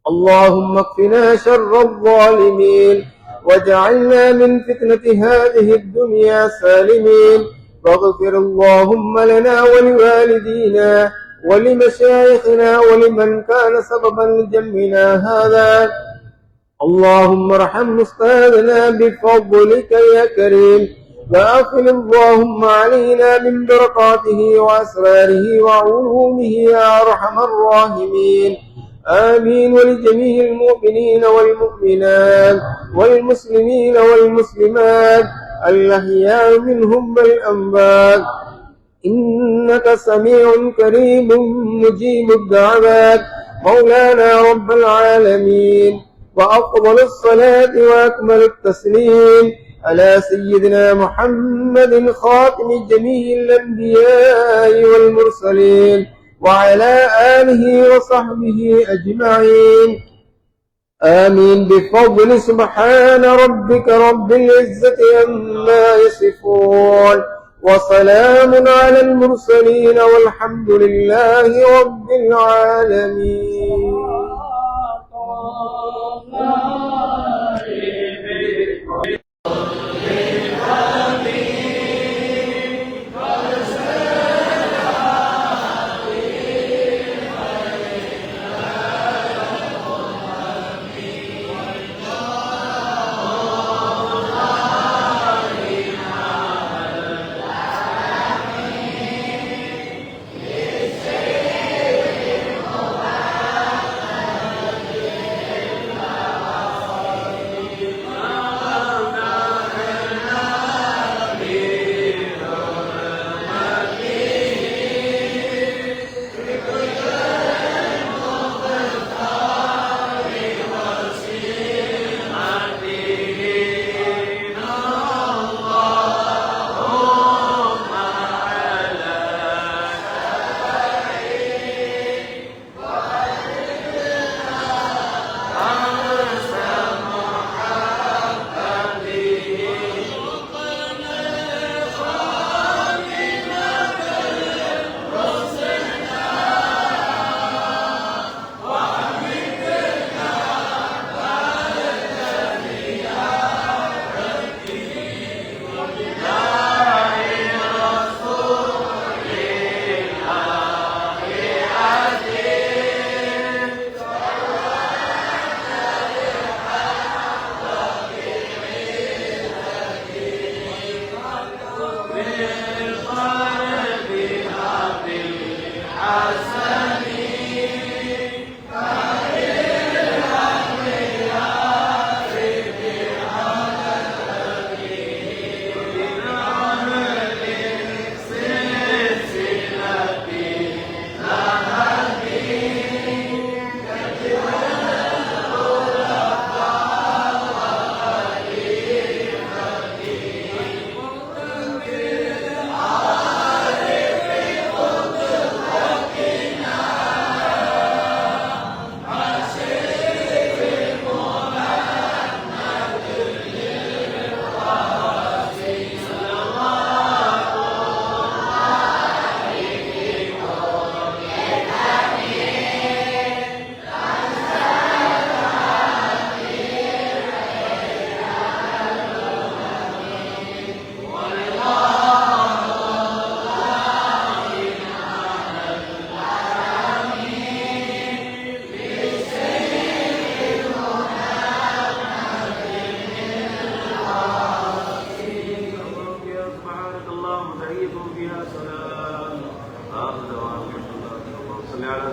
اللهم اكفنا شر الظالمين واجعلنا من فتنة هذه الدنيا سالمين. واغفر اللهم لنا ولوالدينا ولمشايخنا ولمن كان سببا لجمعنا هذا. اللهم ارحم أستاذنا بفضلك يا كريم، وأقل اللهم علينا من بركاته وأسراره وعلومه يا أرحم الراحمين. آمين. ولجميع المؤمنين والمؤمنات والمسلمين والمسلمات الأحياء منهم والأموات إنك سميع كريم مجيب الدعوات مولانا رب العالمين. وأفضل الصلاة وأكمل التسليم على سيدنا محمد خاتم جميع الأنبياء والمرسلين وعلى آله وصحبه أجمعين. آمين. بفضل سبحان ربك رب العزة عما يصفون وسلام على المرسلين والحمد لله رب العالمين.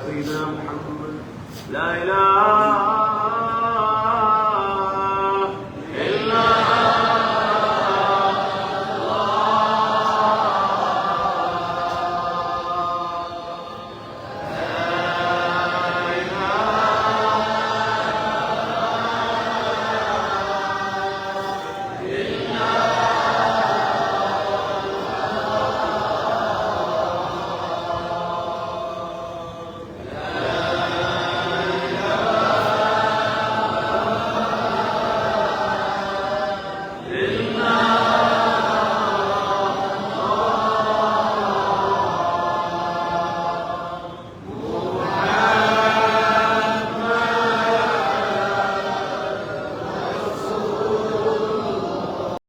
سيدنا محمد لا إله